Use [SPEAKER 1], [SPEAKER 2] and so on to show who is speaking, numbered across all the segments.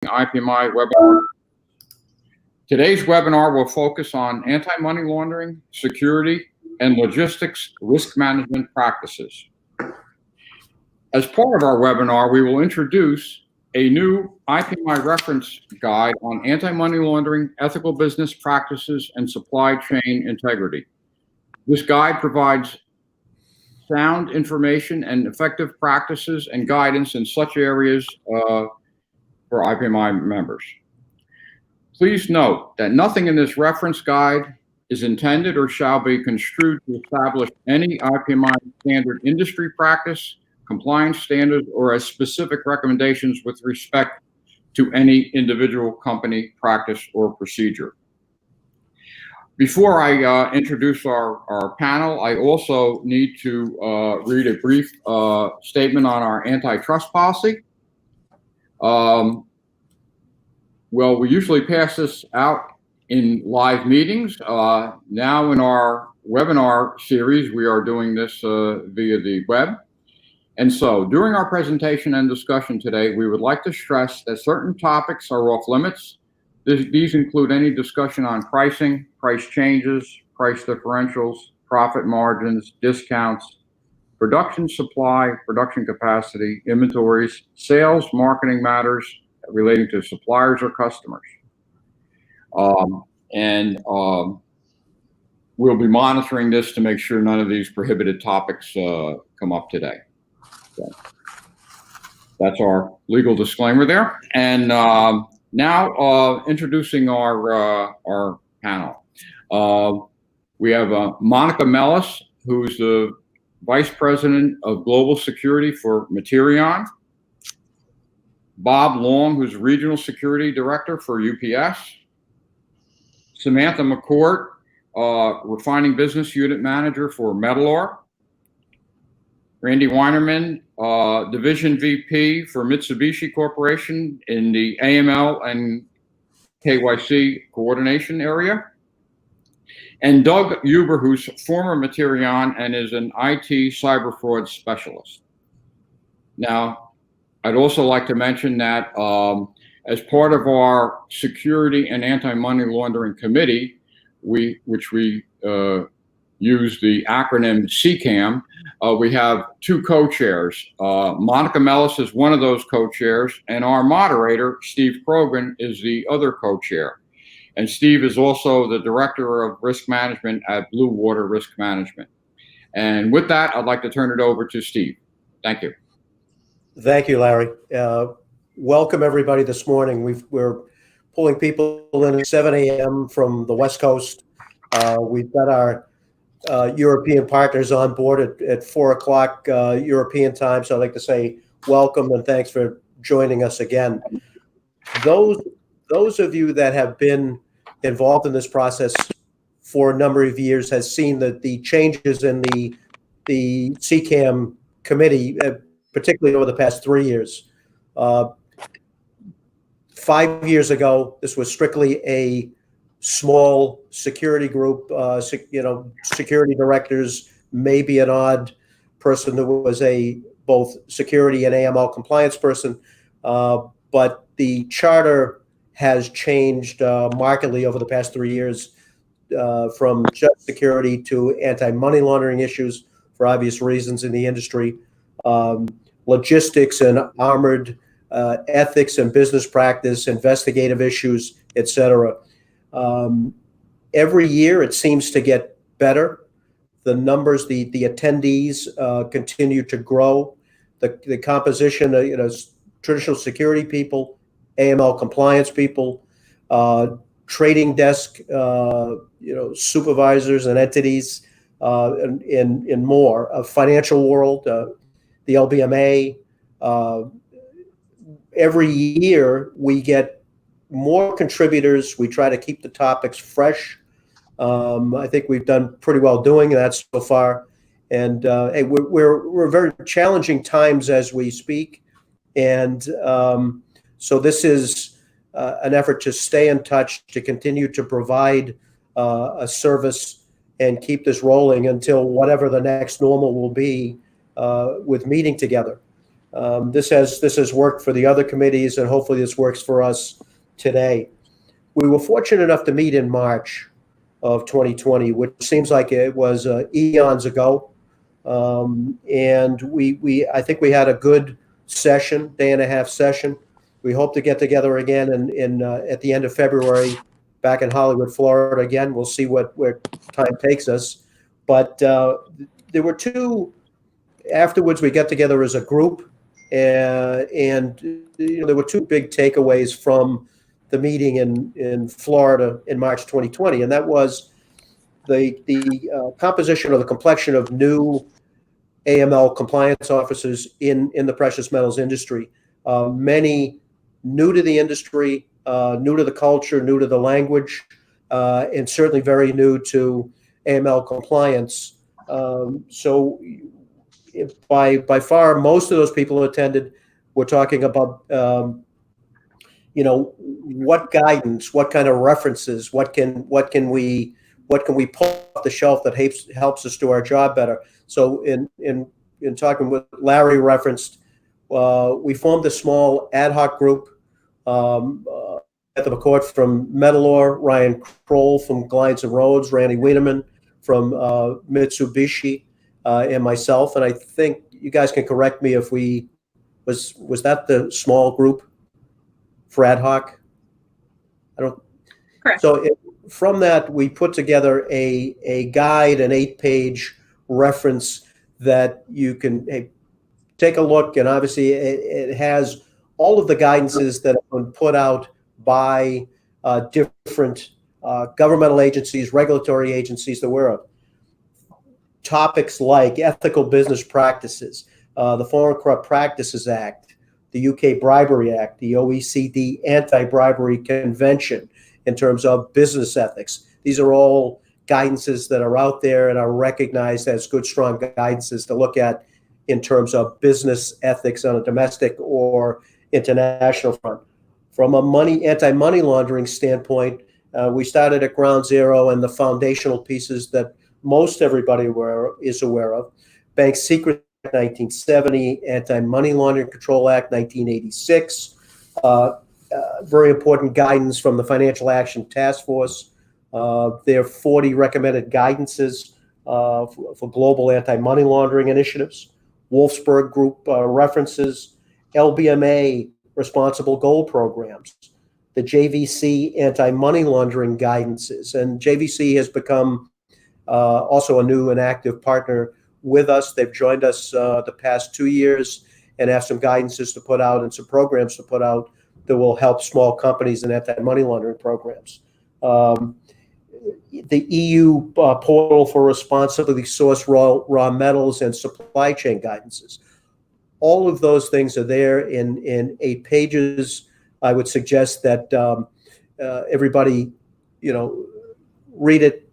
[SPEAKER 1] IPMI webinar. Today's webinar will focus on anti-money laundering, security, and logistics risk management practices. As part of our webinar, we will introduce a new IPMI reference guide on anti-money laundering, ethical business practices, and supply chain integrity. This guide provides sound information and effective practices and guidance in such areas for IPMI members. Please note that nothing in this reference guide is intended or shall be construed to establish any IPMI standard industry practice, compliance standards, or as specific recommendations with respect to any individual company practice or procedure. Before I introduce our panel, I also need to read a brief statement on our antitrust policy. Well, we usually pass this out in live meetings. Now in our webinar series, we are doing this via the web. And so during our presentation and discussion today, we would like to stress that certain topics are off limits. These include any discussion on pricing, price changes, price differentials, profit margins, discounts, production supply, production capacity, inventories, sales, marketing matters relating to suppliers or customers. We'll be monitoring this to make sure none of these prohibited topics come up today. So that's our legal disclaimer there. And now introducing our panel. We have Monica Mellis, who's the Vice President of Global Security for Materion. Bob Long, who's Regional Security Director for UPS. Samantha McCourt, Refining Business Unit Manager for Metalor. Randy Weinerman, Division VP for Mitsubishi Corporation in the AML and KYC coordination area. And Doug Huber, who's former Materion and is an IT cyber fraud specialist. Now, I'd also like to mention that as part of our security and anti-money laundering committee, which we use the acronym SECAM, we have two co-chairs. Monica Mellis is one of those co-chairs, and our moderator, Steve Krogan, is the other co-chair. And Steve is also the Director of Risk Management at Blue Water Risk Management. And with that, I'd like to turn it over to Steve. Thank you.
[SPEAKER 2] Thank you, Larry. Welcome, everybody, this morning. We're pulling people in at 7 a.m. from the West Coast. We've got our European partners on board at 4 o'clock European time. So I'd like to say welcome and thanks for joining us again. Those of you that have been involved in this process for a number of years has seen that the changes in the SECAM committee, particularly over the past 3 years. 5 years ago, this was strictly a small security group, security directors, maybe an odd person that was a both security and AML compliance person. But the charter has changed markedly over the past 3 years from just security to anti-money laundering issues for obvious reasons in the industry. Logistics and armored ethics and business practice, investigative issues, etc. Every year it seems to get better. The numbers, the attendees continue to grow. The composition, traditional security people, AML compliance people, trading desk, supervisors and entities, and more. A financial world, the LBMA. Every year we get more contributors. We try to keep the topics fresh. I think we've done pretty well doing that so far. And hey, we're very challenging times as we speak. And so this is an effort to stay in touch, to continue to provide a service and keep this rolling until whatever the next normal will be with meeting together. This has worked for the other committees, and hopefully this works for us today. We were fortunate enough to meet in March of 2020, which seems like it was eons ago. And I think we had a good session, day and a half session. We hope to get together again at the end of February back in Hollywood, Florida again. We'll see where time takes us. But there were two, afterwards we got together as a group, and there were two big takeaways from the meeting in Florida in March 2020, and that was the composition or the complexion of new AML compliance officers in the precious metals industry. Many new to the industry, new to the culture, new to the language, and certainly very new to AML compliance. So by far, most of those people who attended were talking about, what guidance, what kind of references, what can we pull off the shelf that helps us do our job better. So in talking with Larry referenced, we formed a small ad hoc group at the McCourt from Metalor, Ryan Kroll from Glides and Roads, Randy Wiedemann from Mitsubishi, and myself. And I think you guys can correct me if was that the small group for ad hoc? I don't.
[SPEAKER 3] Correct.
[SPEAKER 2] So from that, we put together a guide, an 8-page reference that you can take a look. And obviously, it has all of the guidances that have been put out by different governmental agencies, regulatory agencies that we're of. Topics like ethical business practices, the Foreign Corrupt Practices Act, the UK Bribery Act, the OECD Anti-Bribery Convention in terms of business ethics. These are all guidances that are out there and are recognized as good, strong guidances to look at in terms of business ethics on a domestic or international front. From a anti-money laundering standpoint, we started at ground zero and the foundational pieces that most everybody is aware of. Bank Secret Act 1970, Anti-Money Laundering Control Act 1986, very important guidance from the Financial Action Task Force. There are 40 recommended guidances for global anti-money laundering initiatives. Wolfsburg Group references, LBMA responsible gold programs, the JVC anti-money laundering guidances. And JVC has become also a new and active partner with us. They've joined us the past 2 years and have some guidances to put out and some programs to put out that will help small companies in anti-money laundering programs. The EU portal for responsibly sourced raw metals and supply chain guidances. All of those things are there in 8 pages. I would suggest that everybody, read it,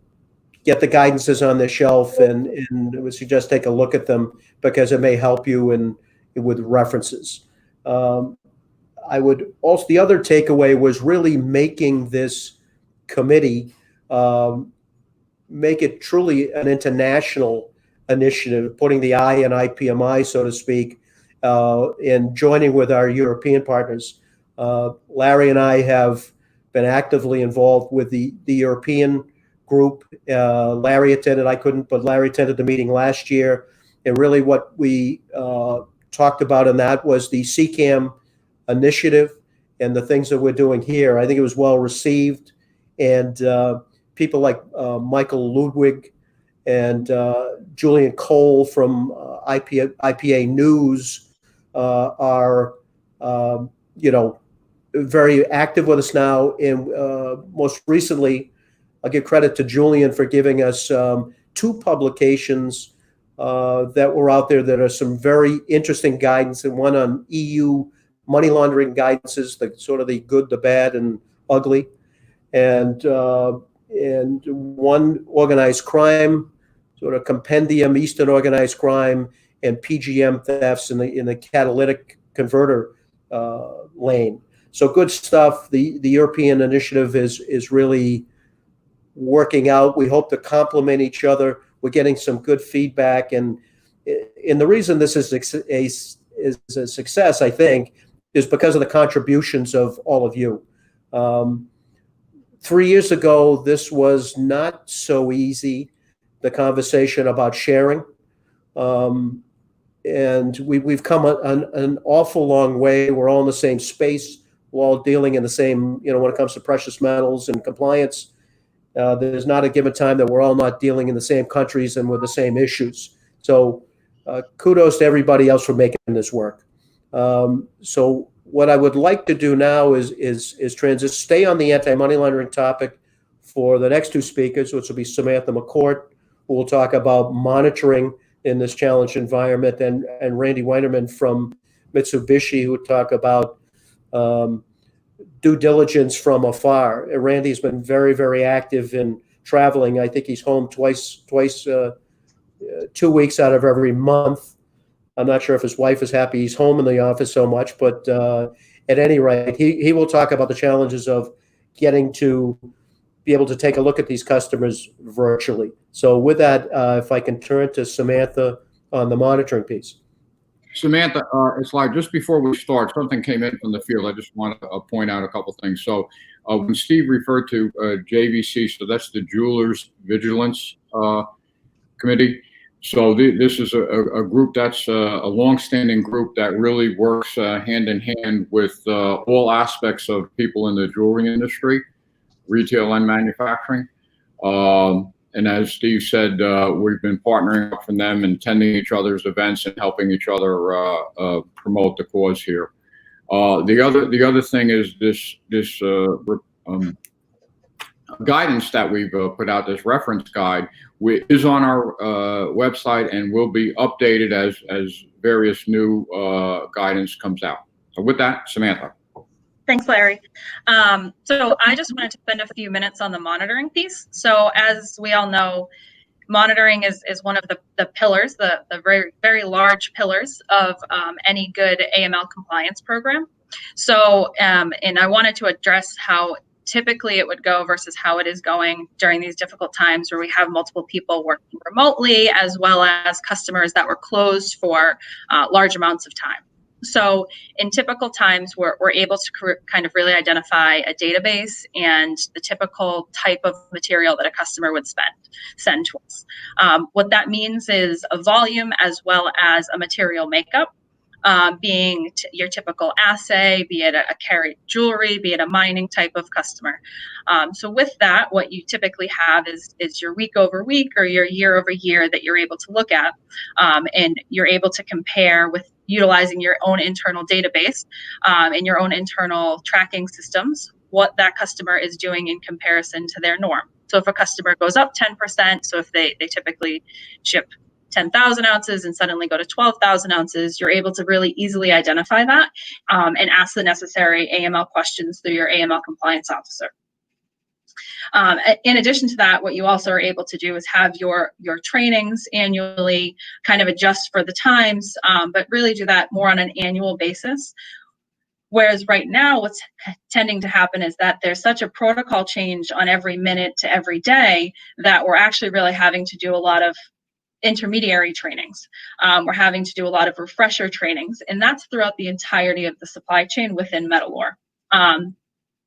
[SPEAKER 2] get the guidances on the shelf, and I would suggest take a look at them because it may help you with references. I would also, the other takeaway was really making this committee make it truly an international initiative, putting the I in IPMI, so to speak, and joining with our European partners. Larry and I have been actively involved with the European group. Larry attended, I couldn't, but Larry attended the meeting last year. And really what we talked about in that was the SECAM initiative and the things that we're doing here. I think it was well received. And people like Michael Ludwig and Julian Cole from IPA News are, very active with us now. And most recently, I'll give credit to Julian for giving us 2 publications that were out there that are some very interesting guidance, and one on EU money laundering guidances, the sort of the good, the bad, and ugly, and one organized crime, sort of compendium, Eastern organized crime, and PGM thefts in the catalytic converter lane. So good stuff. The European initiative is really working out. We hope to complement each other. We're getting some good feedback, and the reason this is is a success, I think, is because of the contributions of all of you. 3 years ago, this was not so easy, the conversation about sharing. And we've come an awful long way. We're all in the same space. We're all dealing in the same, when it comes to precious metals and compliance. There's not a given time that we're all not dealing in the same countries and with the same issues. So kudos to everybody else for making this work. So what I would like to do now is stay on the anti-money laundering topic for the next two speakers, which will be Samantha McCourt, who will talk about monitoring in this challenged environment, and Randy Weinerman from Mitsubishi, who will talk about due diligence from afar. Randy's been very, very active in traveling. I think he's home twice 2 weeks out of every month. I'm not sure if his wife is happy he's home in the office so much, but at any rate, he will talk about the challenges of getting to be able to take a look at these customers virtually. So with that, if I can turn to Samantha on the monitoring piece.
[SPEAKER 1] Samantha, it's like just before we start, something came in from the field. I just want to point out a couple things. So when Steve referred to JVC, so that's the Jewelers Vigilance Committee. So this is a group that's a longstanding group that really works hand in hand with all aspects of people in the jewelry industry, retail and manufacturing. And as Steve said, we've been partnering up from them and attending each other's events and helping each other promote the cause here. The other thing is this guidance that we've put out, this reference guide, is on our website and will be updated as various new guidance comes out. So with that, Samantha.
[SPEAKER 3] Thanks, Larry. So I just wanted to spend a few minutes on the monitoring piece. So as we all know, monitoring is one of the pillars, the very, very large pillars of any good AML compliance program. So, and I wanted to address how typically it would go versus how it is going during these difficult times where we have multiple people working remotely, as well as customers that were closed for large amounts of time. So in typical times, we're able to kind of really identify a database and the typical type of material that a customer would send to us. What that means is a volume as well as a material makeup, being your typical assay, be it a carat jewelry, be it a mining type of customer. So with that, what you typically have is your week over week or your year over year that you're able to look at, and you're able to compare with utilizing your own internal database and your own internal tracking systems, what that customer is doing in comparison to their norm. So if a customer goes up 10%, so if they typically ship 10,000 ounces and suddenly go to 12,000 ounces, you're able to really easily identify that and ask the necessary AML questions through your AML compliance officer. In addition to that, what you also are able to do is have your trainings annually, kind of adjust for the times, but really do that more on an annual basis. Whereas right now, what's tending to happen is that there's such a protocol change on every minute to every day that we're actually really having to do a lot of intermediary trainings. We're having to do a lot of refresher trainings, and that's throughout the entirety of the supply chain within Metalor.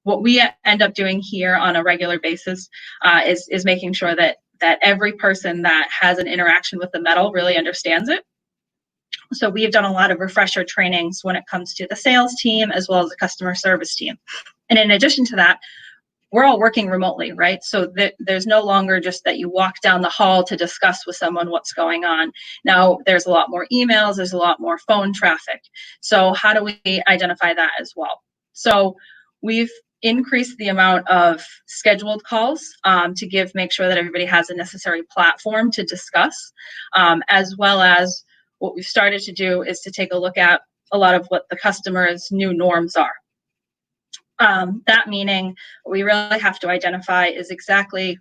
[SPEAKER 3] What we end up doing here on a regular basis is making sure that every person that has an interaction with the metal really understands it. So we've done a lot of refresher trainings when it comes to the sales team as well as the customer service team. And in addition to that, we're all working remotely, right? So there's no longer just that you walk down the hall to discuss with someone what's going on. Now there's a lot more emails, there's a lot more phone traffic. So how do we identify that as well? So we've increased the amount of scheduled calls to make sure that everybody has a necessary platform to discuss, as well as what we've started to do is to take a look at a lot of what the customer's new norms are. That meaning what we really have to identify is exactly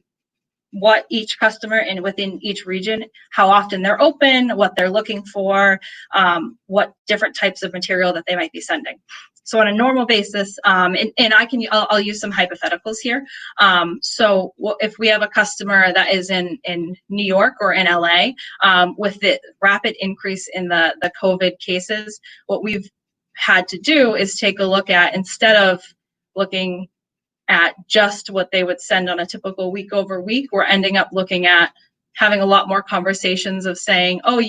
[SPEAKER 3] what each customer and within each region, how often they're open, what they're looking for, what different types of material that they might be sending. So on a normal basis, and I'll use some hypotheticals here. So if we have a customer that is in New York or in LA, with the rapid increase in the COVID cases, what we've had to do is take a look at, instead of looking at just what they would send on a typical week over week, we're ending up looking at having a lot more conversations of saying, oh,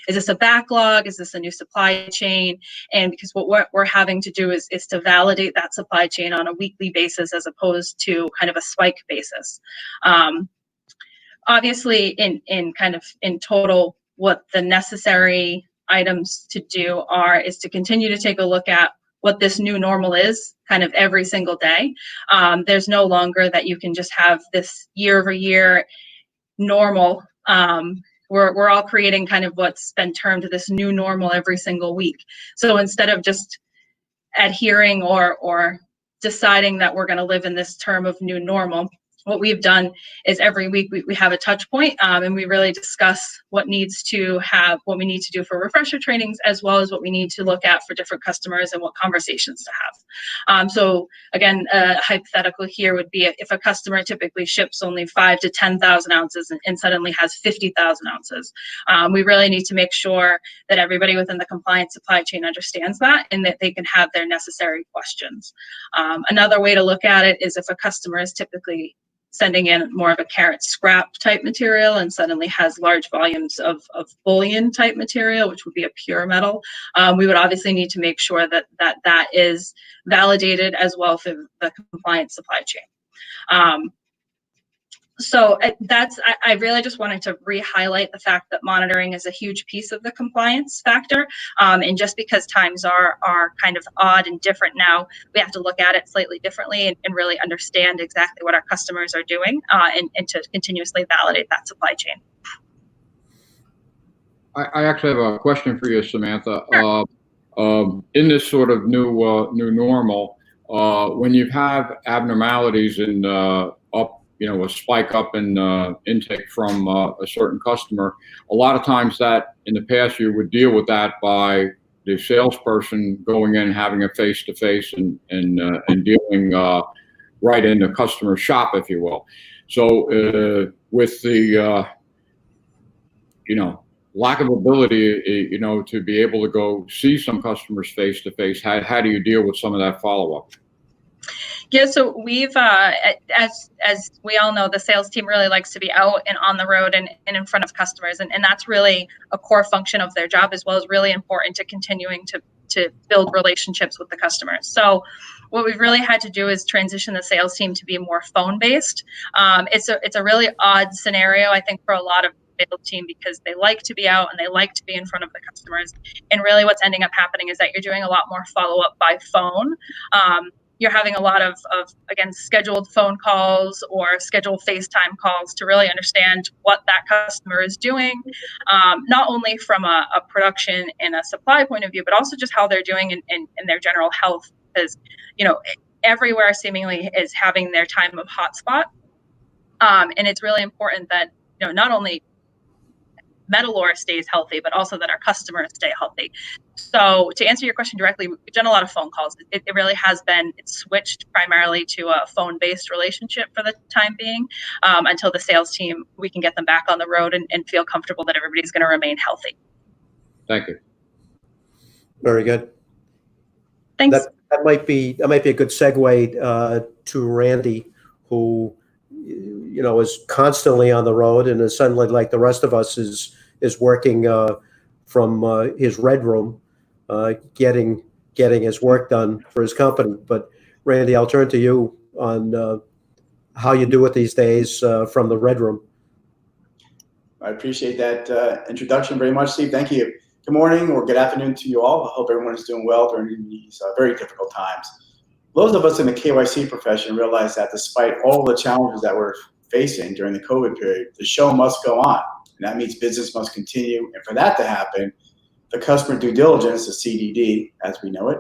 [SPEAKER 3] is this a backlog? Is this a new supply chain? And because what we're having to do is to validate that supply chain on a weekly basis as opposed to kind of a spike basis. Obviously, in total, what the necessary items to do is to continue to take a look at what this new normal is kind of every single day. There's no longer that you can just have this year over year normal. We're all creating kind of what's been termed this new normal every single week. So instead of just adhering or deciding that we're going to live in this term of new normal, what we've done is every week we have a touch point, and we really discuss what we need to do for refresher trainings, as well as what we need to look at for different customers and what conversations to have. So again, a hypothetical here would be if a customer typically ships only 5,000 to 10,000 ounces and suddenly has 50,000 ounces. We really need to make sure that everybody within the compliance supply chain understands that and that they can have their necessary questions. Another way to look at it is if a customer is typically sending in more of a carat scrap type material and suddenly has large volumes of bullion type material, which would be a pure metal, we would obviously need to make sure that is validated as well through the compliance supply chain. So I really just wanted to re-highlight the fact that monitoring is a huge piece of the compliance factor. And just because times are kind of odd and different now, we have to look at it slightly differently and really understand exactly what our customers are doing and to continuously validate that supply chain.
[SPEAKER 1] I actually have a question for you, Samantha.
[SPEAKER 3] Sure.
[SPEAKER 1] In this sort of new normal, when you have abnormalities in a spike up in intake from a certain customer, a lot of times that in the past you would deal with that by the salesperson going in, having a face-to-face and dealing right in the customer shop, if you will. So with the lack of ability, to be able to go see some customers face-to-face, how do you deal with some of that follow-up?
[SPEAKER 3] Yeah, so we've, as we all know, the sales team really likes to be out and on the road and in front of customers. And that's really a core function of their job, as well as really important to continuing to build relationships with the customers. So what we've really had to do is transition the sales team to be more phone-based. It's a really odd scenario, I think, for a lot of sales team, because they like to be out and they like to be in front of the customers. And really what's ending up happening is that you're doing a lot more follow-up by phone. You're having a lot of again, scheduled phone calls or scheduled FaceTime calls to really understand what that customer is doing, not only from a production and a supply point of view, but also just how they're doing in their general health. Because, everywhere seemingly is having their time of hotspot. And it's really important that, not only Metalor stays healthy, but also that our customers stay healthy. So to answer your question directly, we've done a lot of phone calls. It really has been, it's switched primarily to a phone-based relationship for the time being, until the sales team, we can get them back on the road and feel comfortable that everybody's going to remain healthy.
[SPEAKER 1] Thank you.
[SPEAKER 2] Very good.
[SPEAKER 3] Thanks.
[SPEAKER 2] That might be a good segue to Randy, who is constantly on the road and is suddenly, like the rest of us, is working from his red room, getting his work done for his company. But Randy, I'll turn to you on how you do it these days from the red room.
[SPEAKER 4] I appreciate that introduction very much, Steve. Thank you. Good morning or good afternoon to you all. I hope everyone is doing well during these very difficult times. Those of us in the KYC profession realize that despite all the challenges that we're facing during the COVID period, the show must go on. And that means business must continue. And for that to happen, the customer due diligence, the CDD, as we know it,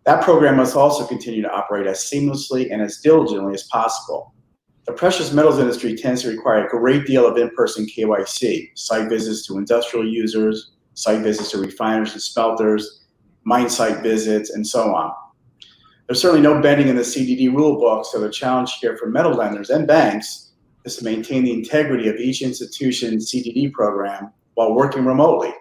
[SPEAKER 4] that program must also continue to operate as seamlessly and as diligently as possible. The precious metals industry tends to require a great deal of in-person KYC, site visits to industrial users, site visits to refiners and smelters, mine site visits, and so on. There's certainly no bending in the CDD rule book, so the challenge here for metal lenders and banks is to maintain the integrity of each institution's CDD program while working remotely.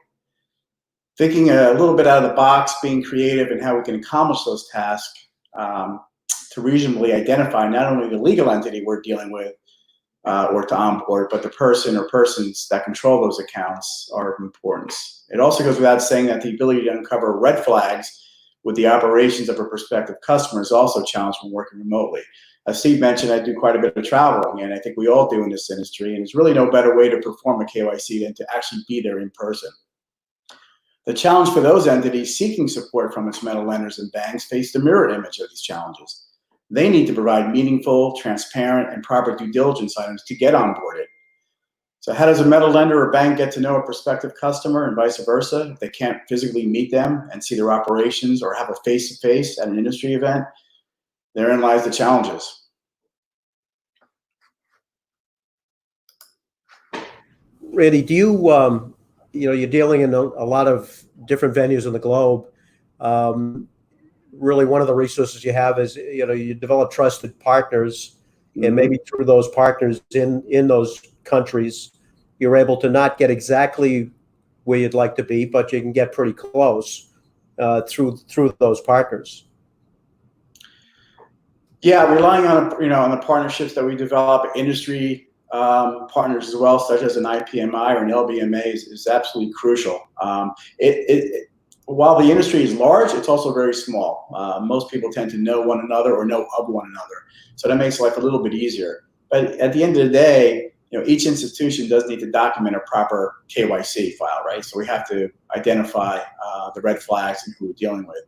[SPEAKER 4] Thinking a little bit out of the box, being creative in how we can accomplish those tasks to reasonably identify not only the legal entity we're dealing with or to onboard, but the person or persons that control those accounts are of importance. It also goes without saying that the ability to uncover red flags with the operations of a prospective customer is also challenged when working remotely. As Steve mentioned, I do quite a bit of traveling, and I think we all do in this industry, and there's really no better way to perform a KYC than to actually be there in person. The challenge for those entities seeking support from its metal lenders and banks face the mirror image of these challenges. They need to provide meaningful, transparent, and proper due diligence items to get onboarded. So how does a metal lender or bank get to know a prospective customer and vice versa if they can't physically meet them and see their operations or have a face-to-face at an industry event? Therein lies the challenges.
[SPEAKER 2] Randy, do you, you're dealing in a lot of different venues in the globe. Really, one of the resources you have is, you develop trusted partners, and maybe through those partners in those countries, you're able to not get exactly where you'd like to be, but you can get pretty close through those partners.
[SPEAKER 4] Yeah, relying on on the partnerships that we develop, industry partners as well, such as an IPMI or an LBMA, is absolutely crucial. While the industry is large, it's also very small. Most people tend to know one another or know of one another, so that makes life a little bit easier. But at the end of the day, each institution does need to document a proper KYC file, right? So we have to identify the red flags and who we're dealing with.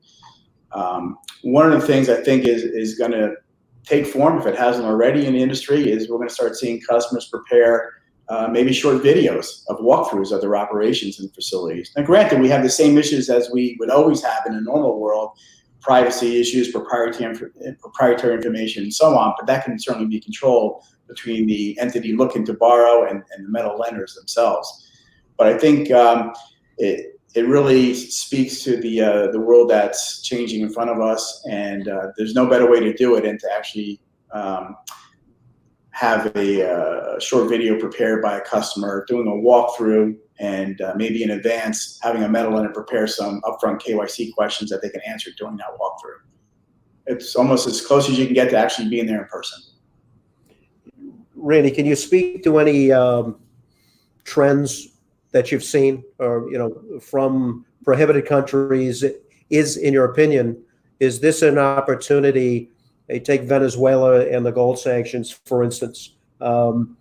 [SPEAKER 4] One of the things I think is going to take form, if it hasn't already in the industry, is we're going to start seeing customers prepare maybe short videos of walkthroughs of their operations and facilities. Now, granted, we have the same issues as we would always have in a normal world: privacy issues, proprietary information, and so on. But that can certainly be controlled between the entity looking to borrow and the metal lenders themselves. But I think it really speaks to the world that's changing in front of us, and there's no better way to do it than to actually have a short video prepared by a customer, doing a walkthrough, and maybe in advance having a metal lender prepare some upfront KYC questions that they can answer during that walkthrough. It's almost as close as you can get to actually being there in person.
[SPEAKER 2] Randy, can you speak to any trends that you've seen, or from prohibited countries? In your opinion, is this an opportunity? Take Venezuela and the gold sanctions, for instance. Still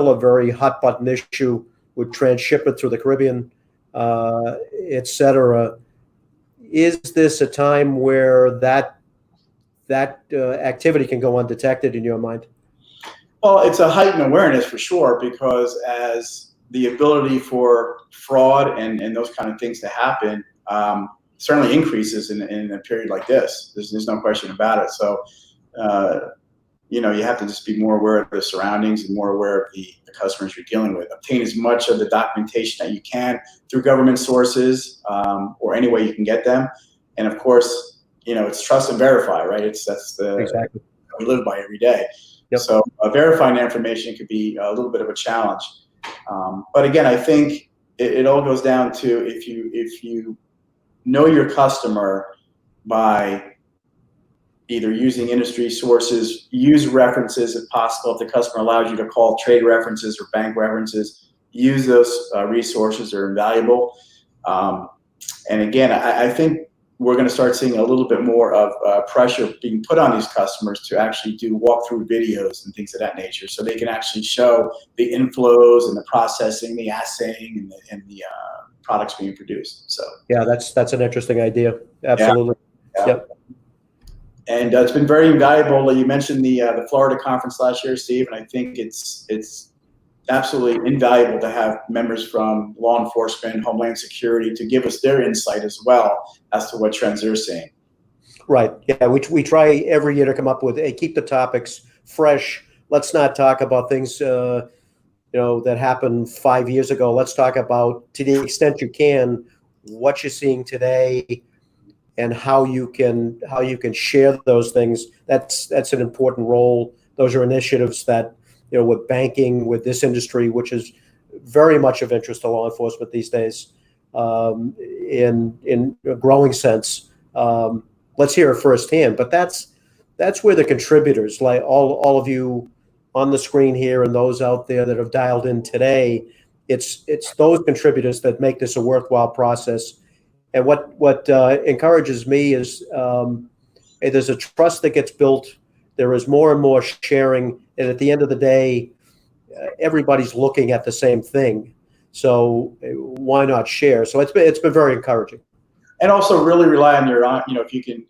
[SPEAKER 2] a very hot button issue with transshipment through the Caribbean, et cetera. Is this a time where that activity can go undetected in your mind?
[SPEAKER 4] Well, it's a heightened awareness for sure, because as the ability for fraud and those kind of things to happen certainly increases in a period like this. There's no question about it. So, you have to just be more aware of the surroundings and more aware of the customers you're dealing with. Obtain as much of the documentation that you can through government sources or any way you can get them. And of course, it's trust and verify, right? That's the
[SPEAKER 2] exactly
[SPEAKER 4] we live by every day.
[SPEAKER 2] Yep.
[SPEAKER 4] So verifying that information could be a little bit of a challenge. But again, I think it all goes down to if you know your customer by either using industry sources, use references if possible. If the customer allows you to call trade references or bank references, use those resources. They're invaluable. And again, I think we're going to start seeing a little bit more of pressure being put on these customers to actually do walkthrough videos and things of that nature, so they can actually show the inflows and the processing, the assaying, and the products being produced. So
[SPEAKER 2] yeah, that's an interesting idea. Absolutely.
[SPEAKER 4] Yeah.
[SPEAKER 2] Yep.
[SPEAKER 4] And it's been very invaluable. You mentioned the Florida conference last year, Steve, and I think it's absolutely invaluable to have members from law enforcement, Homeland Security, to give us their insight as well as to what trends they're seeing.
[SPEAKER 2] Right. Yeah, we try every year to come up with, hey, keep the topics fresh. Let's not talk about things that happened 5 years ago. Let's talk about, to the extent you can, what you're seeing today, and how you can share those things. That's an important role. Those are initiatives that, with banking, with this industry, which is very much of interest to law enforcement these days, in a growing sense. Let's hear it firsthand. But that's where the contributors, like all of you on the screen here and those out there that have dialed in today, it's those contributors that make this a worthwhile process. And what encourages me is there's a trust that gets built. There is more and more sharing, and at the end of the day, everybody's looking at the same thing. So why not share? So it's been very encouraging.
[SPEAKER 4] And also really rely on your, if you can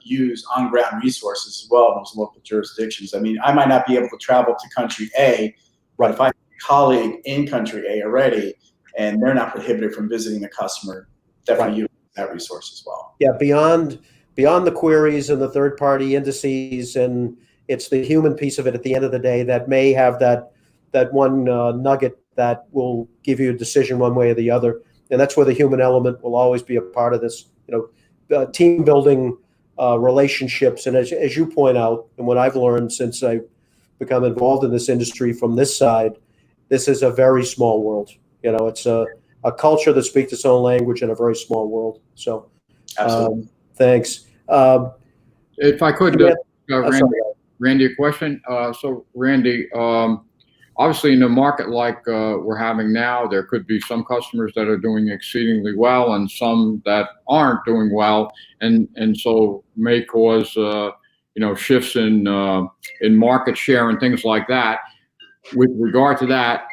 [SPEAKER 4] use on-ground resources as well in those local jurisdictions. I mean, I might not be able to travel to country A, but if I have a colleague in country A already, and they're not prohibited from visiting the customer, definitely use that resource as well.
[SPEAKER 2] Yeah, beyond the queries and the third-party indices, and it's the human piece of it at the end of the day that may have that one nugget that will give you a decision one way or the other. And that's where the human element will always be a part of this, team building, relationships. And as you point out, and what I've learned since I've become involved in this industry from this side, this is a very small world. It's a culture that speaks its own language in a very small world. So, thanks.
[SPEAKER 1] If I could, Randy, a question. So, Randy, obviously, in a market like we're having now, there could be some customers that are doing exceedingly well and some that aren't doing well, and so may cause shifts in market share and things like that. With regard to that,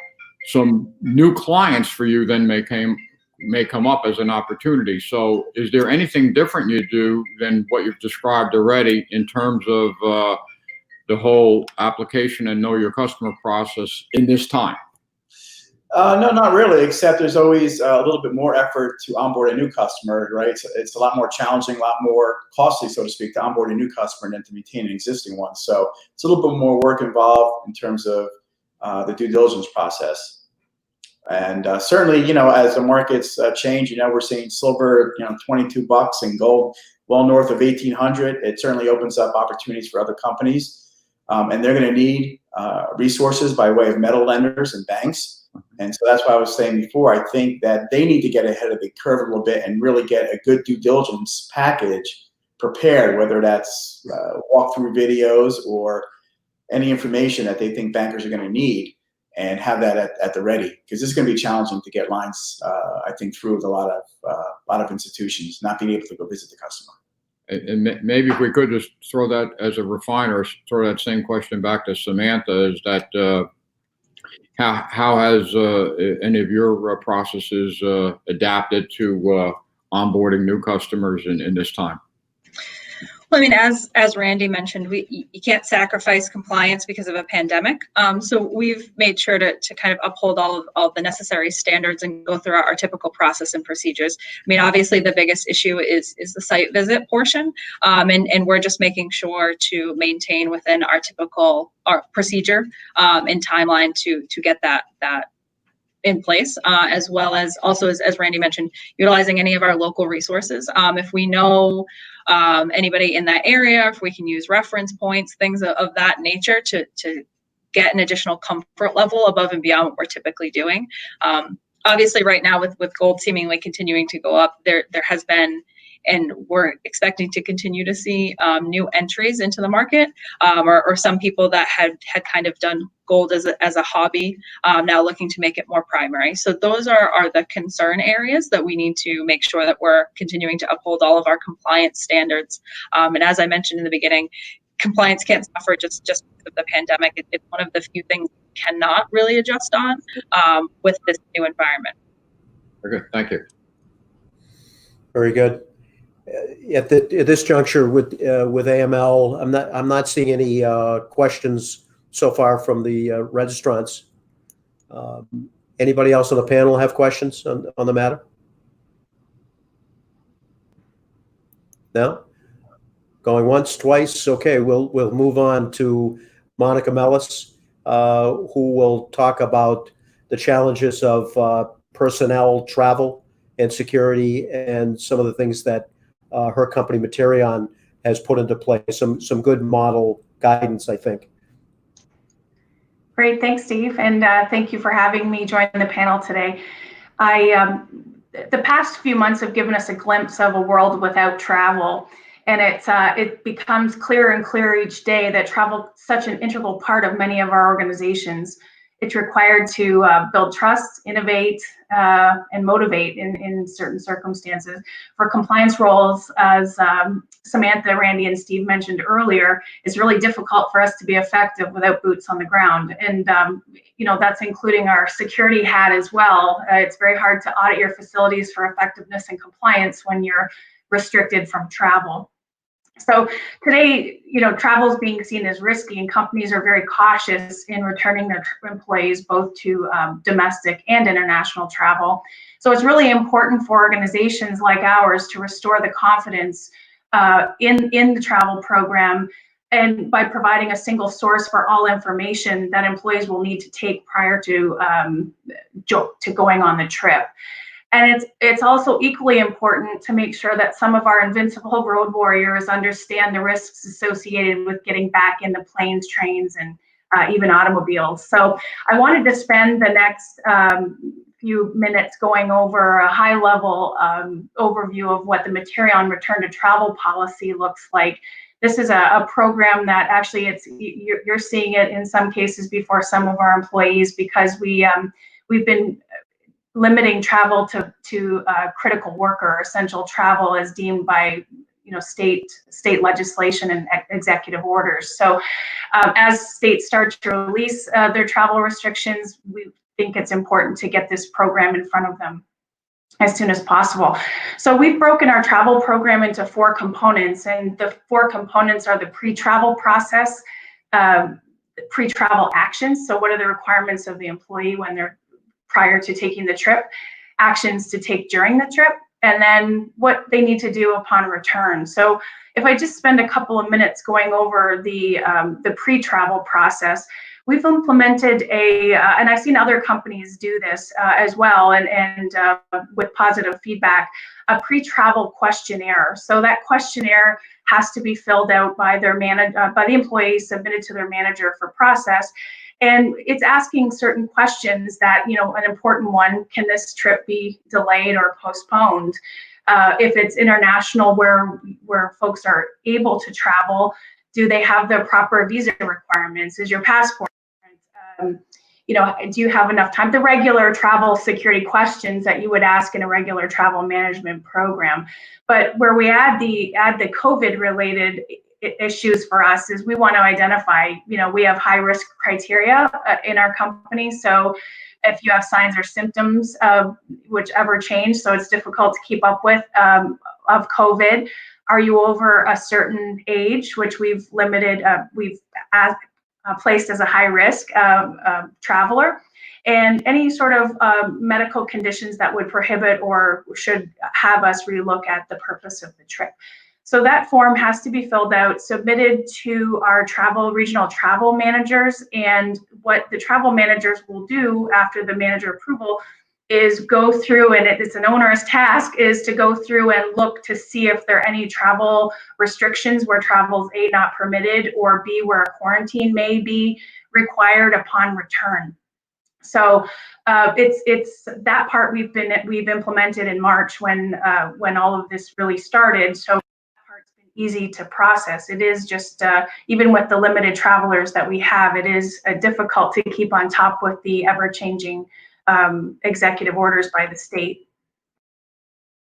[SPEAKER 1] some new clients for you then may come up as an opportunity. So, is there anything different you do than what you've described already in terms of the whole application and know your customer process in this time?
[SPEAKER 4] No, not really, except there's always a little bit more effort to onboard a new customer, right? So it's a lot more challenging, a lot more costly, so to speak, to onboard a new customer than to maintain an existing one. So it's a little bit more work involved in terms of the due diligence process. And certainly, as the markets change, we're seeing silver, $22 and gold well north of 1,800. It certainly opens up opportunities for other companies. And they're going to need resources by way of metal lenders and banks. And so that's why I was saying before, I think that they need to get ahead of the curve a little bit and really get a good due diligence package prepared, whether that's walkthrough videos or any information that they think bankers are going to need, and have that at the ready. Because this is going to be challenging to get lines, I think, through with a lot of institutions not being able to go visit the customer.
[SPEAKER 1] And maybe if we could just throw that as a refiner, throw that same question back to Samantha, is that how has any of your processes adapted to onboarding new customers in this time?
[SPEAKER 3] Well, I mean, as Randy mentioned, you can't sacrifice compliance because of a pandemic. So we've made sure to kind of uphold all of the necessary standards and go through our typical process and procedures. I mean, obviously, the biggest issue is the site visit portion, and we're just making sure to maintain within our typical procedure and timeline to get that in place, as well as also, as Randy mentioned, utilizing any of our local resources. If we know anybody in that area, if we can use reference points, things of that nature to get an additional comfort level above and beyond what we're typically doing. Obviously, right now with gold seemingly continuing to go up, there has been, and we're expecting to continue to see new entries into the market, or some people that had kind of done gold as a hobby, now looking to make it more primary. So those are the concern areas that we need to make sure that we're continuing to uphold all of our compliance standards. And as I mentioned in the beginning, compliance can't suffer just because of the pandemic. It's one of the few things we cannot really adjust on with this new environment.
[SPEAKER 1] Very good, thank you.
[SPEAKER 2] Very good. At this juncture with AML, I'm not seeing any questions so far from the registrants. Anybody else on the panel have questions on the matter? No? Going once, twice. Okay, we'll move on to Monica Mellis, who will talk about the challenges of personnel travel and security and some of the things that her company Materion has put into place. Some good model guidance, I think.
[SPEAKER 5] Great, thanks, Steve, and thank you for having me join the panel today. The past few months have given us a glimpse of a world without travel, and it becomes clearer and clearer each day that travel is such an integral part of many of our organizations. It's required to build trust, innovate, and motivate in certain circumstances. For compliance roles, as Samantha, Randy, and Steve mentioned earlier, it's really difficult for us to be effective without boots on the ground. And that's including our security hat as well. It's very hard to audit your facilities for effectiveness and compliance when you're restricted from travel. So today, travel is being seen as risky, and companies are very cautious in returning their employees both to domestic and international travel. So it's really important for organizations like ours to restore the confidence in the travel program, and by providing a single source for all information that employees will need to take prior to going on the trip. And it's also equally important to make sure that some of our invincible road warriors understand the risks associated with getting back in the planes, trains, and even automobiles. So I wanted to spend the next few minutes going over a high-level overview of what the Materion Return to Travel policy looks like. This is a program that actually you're seeing it in some cases before some of our employees, because we've been limiting travel to critical worker, essential travel as deemed by state legislation and executive orders. So as states start to release their travel restrictions, we think it's important to get this program in front of them as soon as possible. So we've broken our travel program into 4 components, and the 4 components are the pre-travel process, pre-travel actions. So what are the requirements of the employee when they're prior to taking the trip, actions to take during the trip, and then what they need to do upon return. So if I just spend a couple of minutes going over the pre-travel process, we've implemented and I've seen other companies do this as well, and with positive feedback, a pre-travel questionnaire. So that questionnaire has to be filled out by by the employee, submitted to their manager for process. And it's asking certain questions that, an important one, can this trip be delayed or postponed? If it's international where folks are able to travel, do they have the proper visa requirements? Is your passport? Do you have enough time? The regular travel security questions that you would ask in a regular travel management program. But where we add the COVID related issues for us is we want to identify, we have high risk criteria in our company. So if you have signs or symptoms of whichever change, so it's difficult to keep up with, of COVID, are you over a certain age, which we've limited, placed as a high risk traveler, and any sort of medical conditions that would prohibit or should have us relook at the purpose of the trip. So that form has to be filled out, submitted to our regional travel managers, and what the travel managers will do after the manager approval is go through, and it's an onerous task, is to go through and look to see if there are any travel restrictions where travel is A, not permitted, or B, where a quarantine may be required upon return. So it's that part we've implemented in March when all of this really started. So easy to process. It is just, even with the limited travelers that we have, it is difficult to keep on top with the ever-changing executive orders by the state.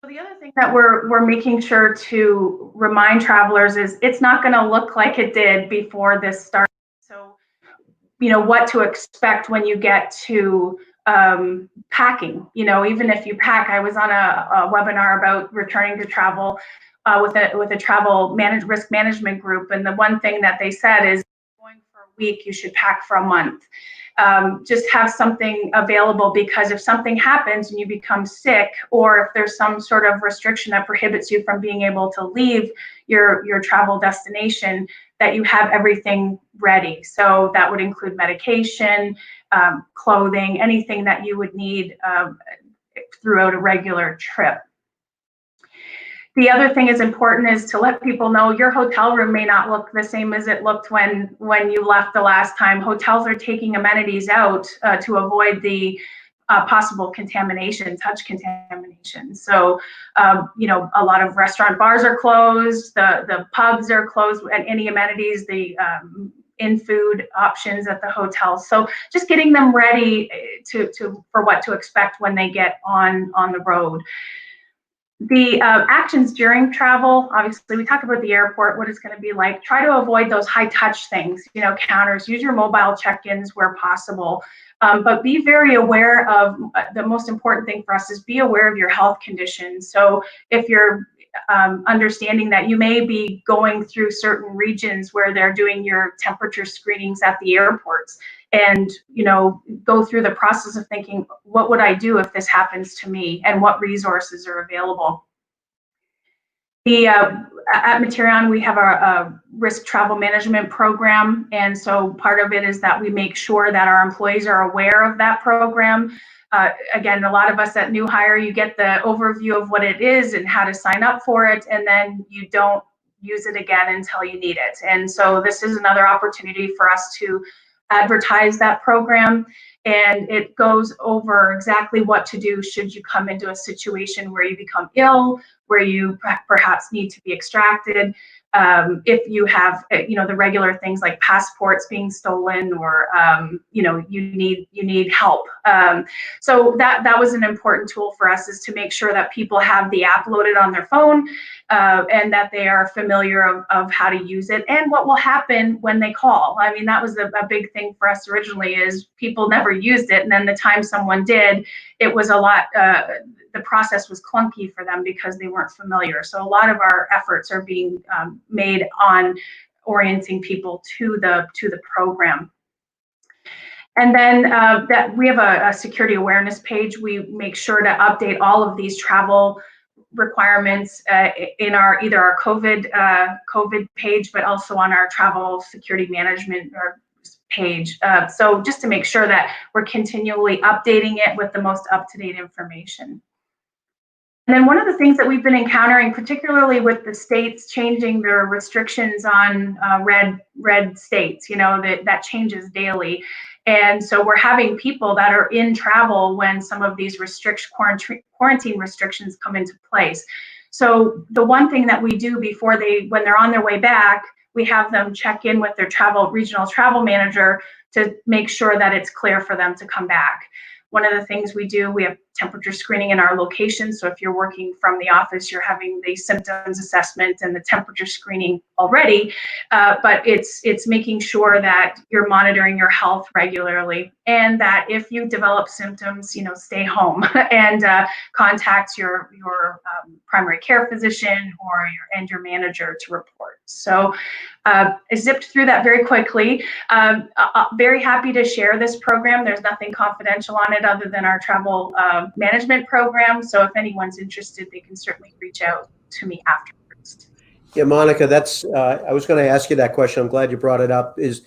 [SPEAKER 5] So the other thing that we're making sure to remind travelers is it's not going to look like it did before this started. So, what to expect when you get to packing. Even if you pack, I was on a webinar about returning to travel with a travel risk management group, and the one thing that they said is, going for a week, you should pack for a month. Just have something available, because if something happens and you become sick, or if there's some sort of restriction that prohibits you from being able to leave your travel destination, that you have everything ready. So that would include medication, clothing, anything that you would need throughout a regular trip. The other thing is important is to let people know your hotel room may not look the same as it looked when you left the last time. Hotels are taking amenities out to avoid the possible contamination, touch contamination. So, you know, a lot of restaurant bars are closed, the pubs are closed, and any amenities, the in-food options at the hotel. So just getting them ready for what to expect when they get on the road. The actions during travel, obviously we talk about the airport, what it's going to be like. Try to avoid those high touch things, you know, counters, use your mobile check-ins where possible. But be very aware of, the most important thing for us is be aware of your health conditions. So if you're understanding that you may be going through certain regions where they're doing your temperature screenings at the airports, and you know, go through the process of thinking, what would I do if this happens to me, and what resources are available. At Materion, we have a risk travel management program, and so part of it is that we make sure that our employees are aware of that program. Again, a lot of us at new hire, you get the overview of what it is and how to sign up for it, and then you don't use it again until you need it. And so this is another opportunity for us to advertise that program, and it goes over exactly what to do should you come into a situation where you become ill, where you perhaps need to be extracted. If you have, you know, the regular things like passports being stolen, or you know, you need help. So that was an important tool for us, is to make sure that people have the app loaded on their phone, and that they are familiar of how to use it and what will happen when they call. I mean, that was a big thing for us originally, is people never used it, and then the time someone did, it was a lot. The process was clunky for them because they weren't familiar. So a lot of our efforts are being made on orienting people to the program. And then that we have a security awareness page. We make sure to update all of these travel requirements in either our COVID page, but also on our travel security management page. So just to make sure that we're continually updating it with the most up-to-date information. And then one of the things that we've been encountering, particularly with the states changing their restrictions on red states, you know, that changes daily. And so we're having people that are in travel when some of these quarantine restrictions come into place. So the one thing that we do when they're on their way back, we have them check in with their regional travel manager to make sure that it's clear for them to come back. One of the things we do, we have temperature screening in our location. So if you're working from the office, you're having the symptoms assessment and the temperature screening already, but it's making sure that you're monitoring your health regularly, and that if you develop symptoms, you know, stay home and contact your primary care physician or your manager to report. So I zipped through that very quickly. Very happy to share this program. There's nothing confidential on it other than our travel management program. So if anyone's interested, they can certainly reach out to me afterwards.
[SPEAKER 2] Yeah, Monica, that's I was going to ask you that question. I'm glad you brought it up. Is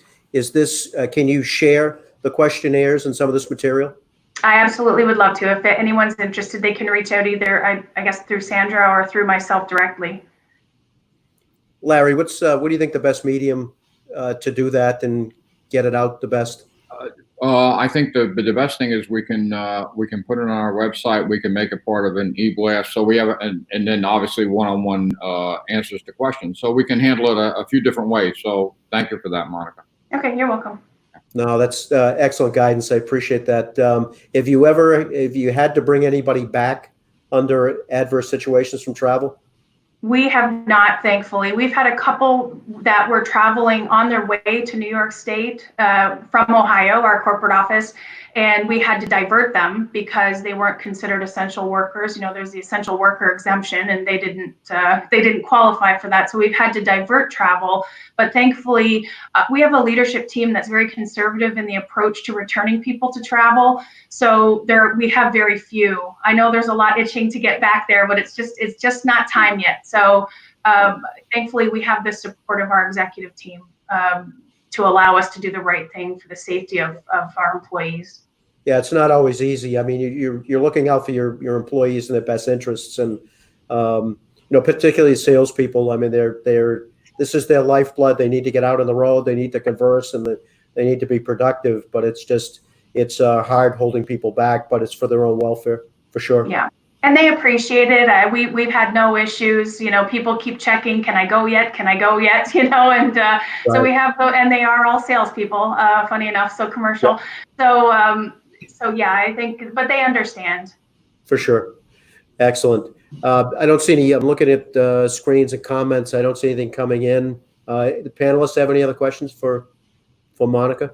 [SPEAKER 2] this? Can you share the questionnaires and some of this material?
[SPEAKER 5] I absolutely would love to. If anyone's interested, they can reach out either, I guess, through Sandra or through myself directly.
[SPEAKER 2] Larry, what do you think the best medium to do that and get it out the best?
[SPEAKER 1] I think the best thing is we can put it on our website. We can make it part of an e-blast. So we have, and then obviously one-on-one answers to questions. So we can handle it a few different ways. So thank you for that, Monica.
[SPEAKER 5] Okay, you're welcome.
[SPEAKER 2] No, that's excellent guidance. I appreciate that. Have you had to bring anybody back under adverse situations from travel?
[SPEAKER 5] We have not, thankfully. We've had a couple that were traveling on their way to New York State from Ohio, our corporate office, and we had to divert them because they weren't considered essential workers. You know, there's the essential worker exemption, and they didn't qualify for that. So we've had to divert travel. But thankfully, we have a leadership team that's very conservative in the approach to returning people to travel. So we have very few. I know there's a lot itching to get back there, but it's just not time yet. So thankfully, we have the support of our executive team to allow us to do the right thing for the safety of our employees.
[SPEAKER 2] Yeah, it's not always easy. I mean, you're looking out for your employees and their best interests, and particularly salespeople. I mean, this is their lifeblood. They need to get out on the road. They need to converse, and they need to be productive. But it's hard holding people back. But it's for their own welfare, for sure.
[SPEAKER 5] Yeah. And they appreciate it. We've had no issues. People keep checking. Can I go yet? Can I go yet? And
[SPEAKER 2] Right.
[SPEAKER 5] so we have, and they are all salespeople. Funny enough, so commercial.
[SPEAKER 2] Yeah.
[SPEAKER 5] So yeah, I think, but they understand.
[SPEAKER 2] For sure. Excellent. I don't see any. I'm looking at screens and comments. I don't see anything coming in. The panelists have any other questions for Monica?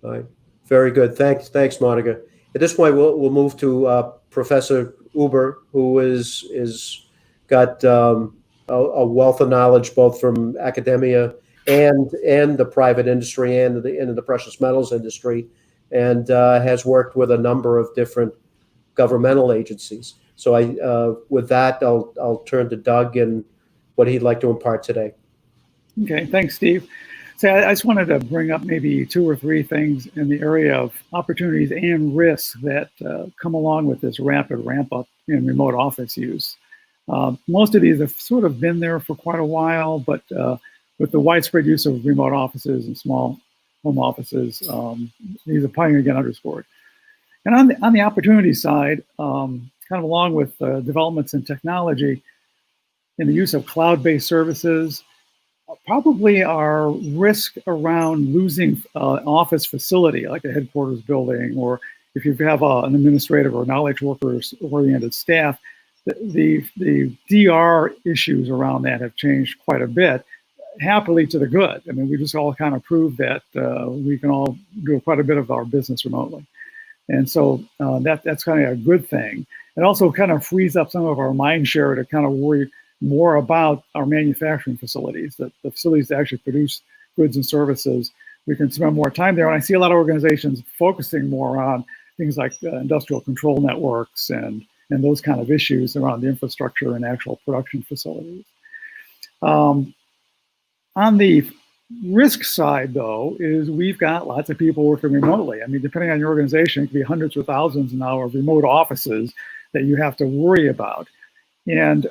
[SPEAKER 2] All right. Very good. Thanks, Monica. At this point, we'll move to Professor Uber, who is got a wealth of knowledge both from academia and the private industry and the precious metals industry, and has worked with a number of different governmental agencies. So with that, I'll turn to Doug and what he'd like to impart today.
[SPEAKER 6] Okay, thanks, Steve. So I just wanted to bring up maybe 2 or 3 things in the area of opportunities and risks that come along with this rapid ramp up in remote office use. Most of these have sort of been there for quite a while, but with the widespread use of remote offices and small home offices, these are probably going to get underscored. And on the opportunity side, kind of along with developments in technology, in the use of cloud-based services, probably our risk around losing an office facility like a headquarters building, or if you have an administrative or knowledge workers oriented staff, the DR issues around that have changed quite a bit, happily to the good. I mean, we just all kind of proved that we can all do quite a bit of our business remotely. And so that's kind of a good thing. It also kind of frees up some of our mind share to kind of worry more about our manufacturing facilities, the facilities that actually produce goods and services. We can spend more time there. And I see a lot of organizations focusing more on things like industrial control networks and those kind of issues around the infrastructure and actual production facilities. On the risk side, though, is we've got lots of people working remotely. I mean, depending on your organization, it could be hundreds or thousands now of remote offices that you have to worry about. And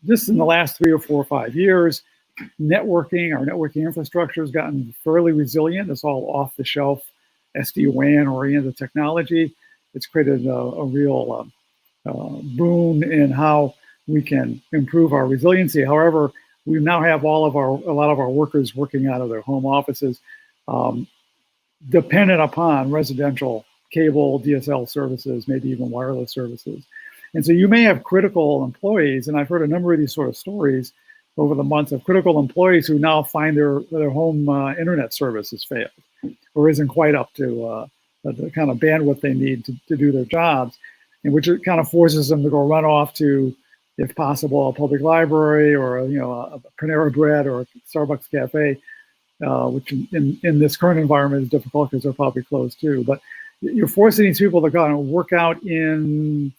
[SPEAKER 6] just in the last 3 or 4 or 5 years, our networking infrastructure has gotten fairly resilient. It's all off-the-shelf SD-WAN oriented technology. It's created a real boon in how we can improve our resiliency. However, we now have a lot of our workers working out of their home offices, dependent upon residential cable, DSL services, maybe even wireless services. And so you may have critical employees, and I've heard a number of these sort of stories over the months of critical employees who now find their home internet service has failed or isn't quite up to the kind of bandwidth they need to do their jobs, and which it kind of forces them to go run off to, if possible, a public library or a Panera Bread or a Starbucks cafe, which in this current environment is difficult because they're probably closed too. But you're forcing these people to go and work out in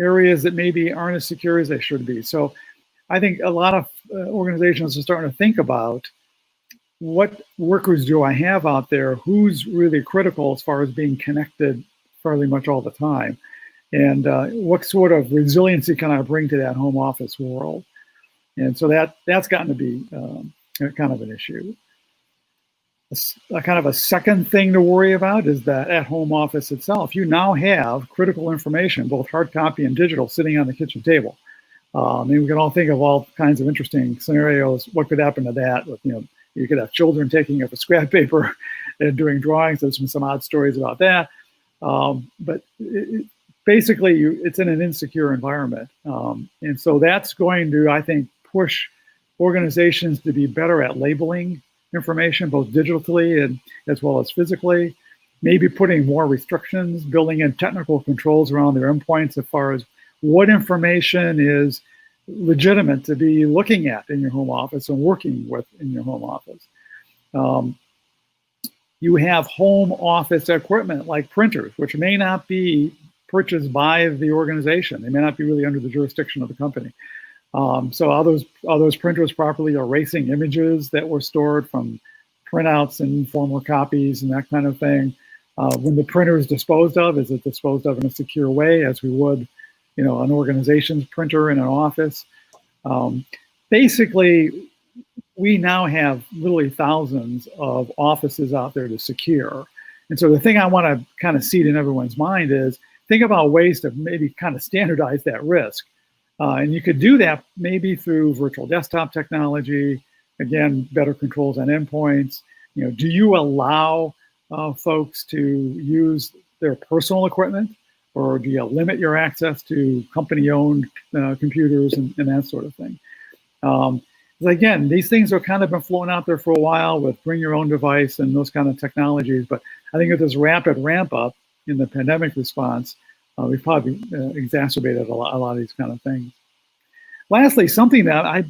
[SPEAKER 6] areas that maybe aren't as secure as they should be. So I think a lot of organizations are starting to think about, what workers do I have out there? Who's really critical as far as being connected fairly much all the time? And what sort of resiliency can I bring to that home office world? And so that's gotten to be kind of an issue. Kind of a second thing to worry about is that at home office itself, you now have critical information, both hard copy and digital, sitting on the kitchen table. And we can all think of all kinds of interesting scenarios. What could happen to that? You could have children taking up a scrap paper and doing drawings. There's been some odd stories about that. But basically, it's in an insecure environment. And so that's going to, I think, push organizations to be better at labeling information, both digitally and as well as physically, maybe putting more restrictions, building in technical controls around their endpoints as far as what information is legitimate to be looking at in your home office and working with in your home office. You have home office equipment like printers, which may not be purchased by the organization. They may not be really under the jurisdiction of the company. So are those printers properly erasing images that were stored from printouts and former copies and that kind of thing? When the printer is disposed of, is it disposed of in a secure way, as we would an organization's printer in an office. Basically, we now have literally thousands of offices out there to secure. And so the thing I want to kind of seed in everyone's mind is think about ways to maybe kind of standardize that risk. And you could do that maybe through virtual desktop technology, again, better controls on endpoints. Do you allow folks to use their personal equipment, or do you limit your access to company-owned computers and that sort of thing? Again, these things are kind of been floating out there for a while with bring your own device and those kind of technologies. But I think with this rapid ramp up in the pandemic response, we've probably exacerbated a lot of these kind of things. Lastly, something that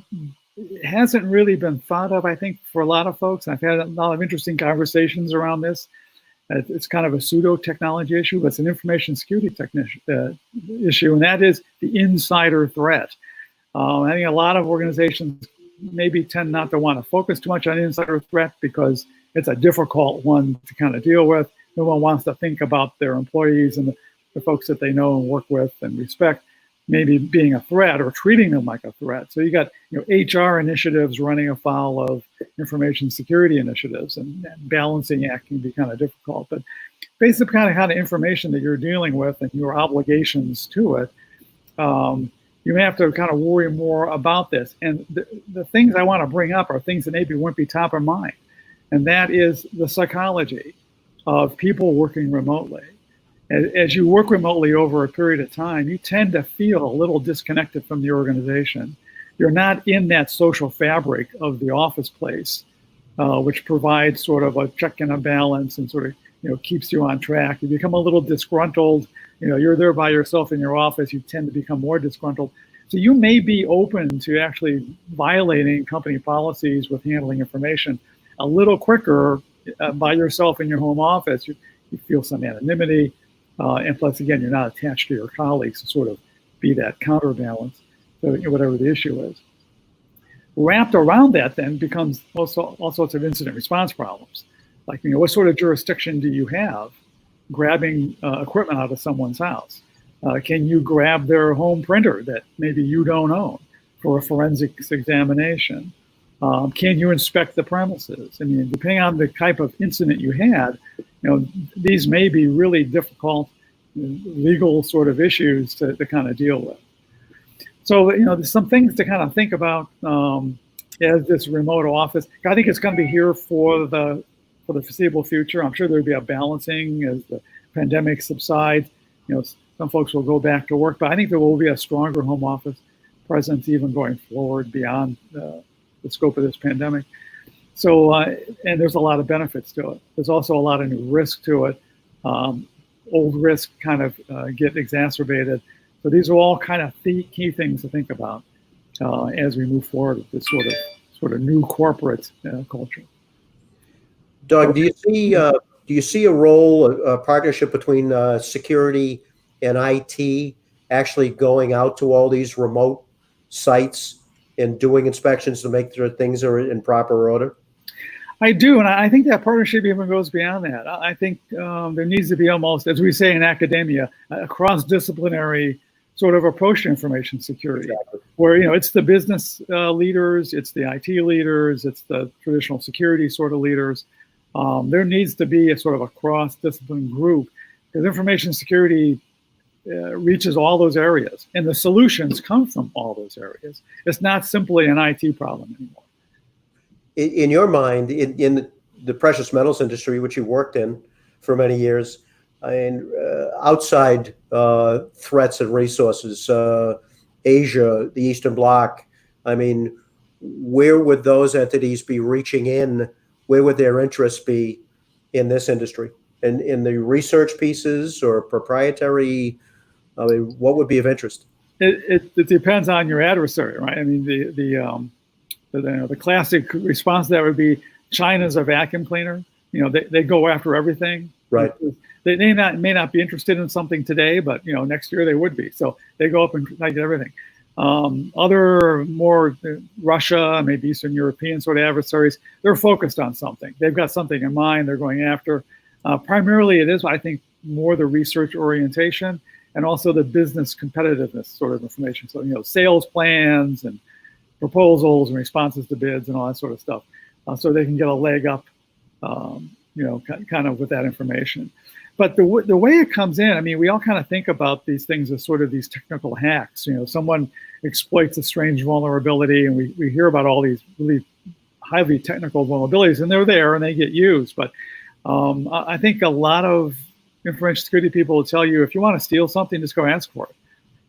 [SPEAKER 6] hasn't really been thought of, I think, for a lot of folks. I've had a lot of interesting conversations around this. It's kind of a pseudo technology issue, but it's an information security issue, and that is the insider threat. I think a lot of organizations maybe tend not to want to focus too much on insider threat because it's a difficult one to kind of deal with. No one wants to think about their employees and the folks that they know and work with and respect maybe being a threat or treating them like a threat. So you got HR initiatives running afoul of information security initiatives, and balancing act can be kind of difficult. But based on kind of information that you're dealing with and your obligations to it, you may have to kind of worry more about this. And the things I want to bring up are things that maybe wouldn't be top of mind. And that is the psychology of people working remotely. As you work remotely over a period of time, you tend to feel a little disconnected from the organization. You're not in that social fabric of the office place, which provides sort of a check and a balance and sort of keeps you on track. You become a little disgruntled. You're there by yourself in your office. You tend to become more disgruntled. So you may be open to actually violating company policies with handling information a little quicker by yourself in your home office. You feel some anonymity. And plus, again, you're not attached to your colleagues to sort of be that counterbalance to whatever the issue is. Wrapped around that then becomes also all sorts of incident response problems. Like, what sort of jurisdiction do you have grabbing equipment out of someone's house? Can you grab their home printer that maybe you don't own for a forensics examination? Can you inspect the premises? I mean, depending on the type of incident you had, these may be really difficult legal sort of issues to kind of deal with. So, there's some things to kind of think about as this remote office. I think it's going to be here for the foreseeable future. I'm sure there'll be a balancing as the pandemic subsides. Some folks will go back to work, but I think there will be a stronger home office presence even going forward beyond the scope of this pandemic. So, and there's a lot of benefits to it. There's also a lot of new risk to it. Old risk kind of get exacerbated. So these are all kind of key things to think about as we move forward with this sort of new corporate culture.
[SPEAKER 2] Doug, do you see a role, a partnership between security and IT actually going out to all these remote sites and doing inspections to make sure things are in proper order?
[SPEAKER 6] I do, and I think that partnership even goes beyond that. I think there needs to be almost, as we say in academia, a cross-disciplinary sort of approach to information security, exactly. Where it's the business leaders, it's the IT leaders, it's the traditional security sort of leaders. There needs to be a sort of a cross-discipline group, because information security reaches all those areas, and the solutions come from all those areas. It's not simply an IT problem anymore.
[SPEAKER 2] In your mind, in the precious metals industry, which you worked in for many years, and outside threats and resources, Asia, the Eastern Bloc, I mean, where would those entities be reaching in? Where would their interests be in this industry? In the research pieces or proprietary? I mean, what would be of interest?
[SPEAKER 6] It depends on your adversary, right? I mean, the classic response to that would be China's a vacuum cleaner. They go after everything.
[SPEAKER 2] Right.
[SPEAKER 6] They may not be interested in something today, but next year they would be. So they go up and try to get everything. Other more Russia, maybe Eastern European sort of adversaries, they're focused on something. They've got something in mind they're going after. Primarily, it is, I think, more the research orientation. and also the business competitiveness sort of information. So, sales plans and proposals and responses to bids and all that sort of stuff. So they can get a leg up, kind of with that information. But the way it comes in, I mean, we all kind of think about these things as sort of these technical hacks. Someone exploits a strange vulnerability, and we hear about all these really highly technical vulnerabilities, and they're there and they get used. But I think a lot of information security people will tell you, if you want to steal something, just go ask for it.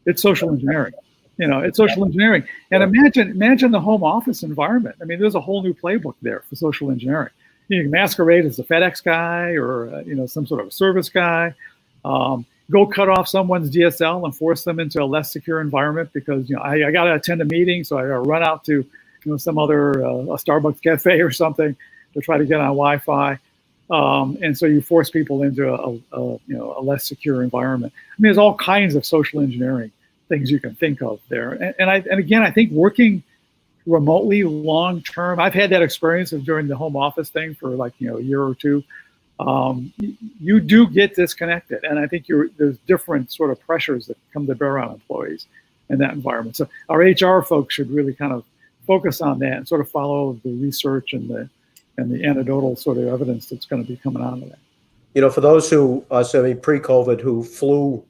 [SPEAKER 6] It's social engineering. It's social engineering. And imagine the home office environment. I mean, there's a whole new playbook there for social engineering. You can masquerade as a FedEx guy or some sort of a service guy. Go cut off someone's DSL and force them into a less secure environment because I got to attend a meeting, so I got to run out to some other a Starbucks cafe or something to try to get on Wi-Fi. And so you force people into a less secure environment. I mean, there's all kinds of social engineering things you can think of there. And again, I think working remotely long term, I've had that experience of during the home office thing for a year or two. You do get disconnected, and I think there's different sort of pressures that come to bear on employees in that environment. So our HR folks should really kind of focus on that and sort of follow the research and the anecdotal sort of evidence that's going to be coming out of that.
[SPEAKER 2] For those who, pre-COVID, who flew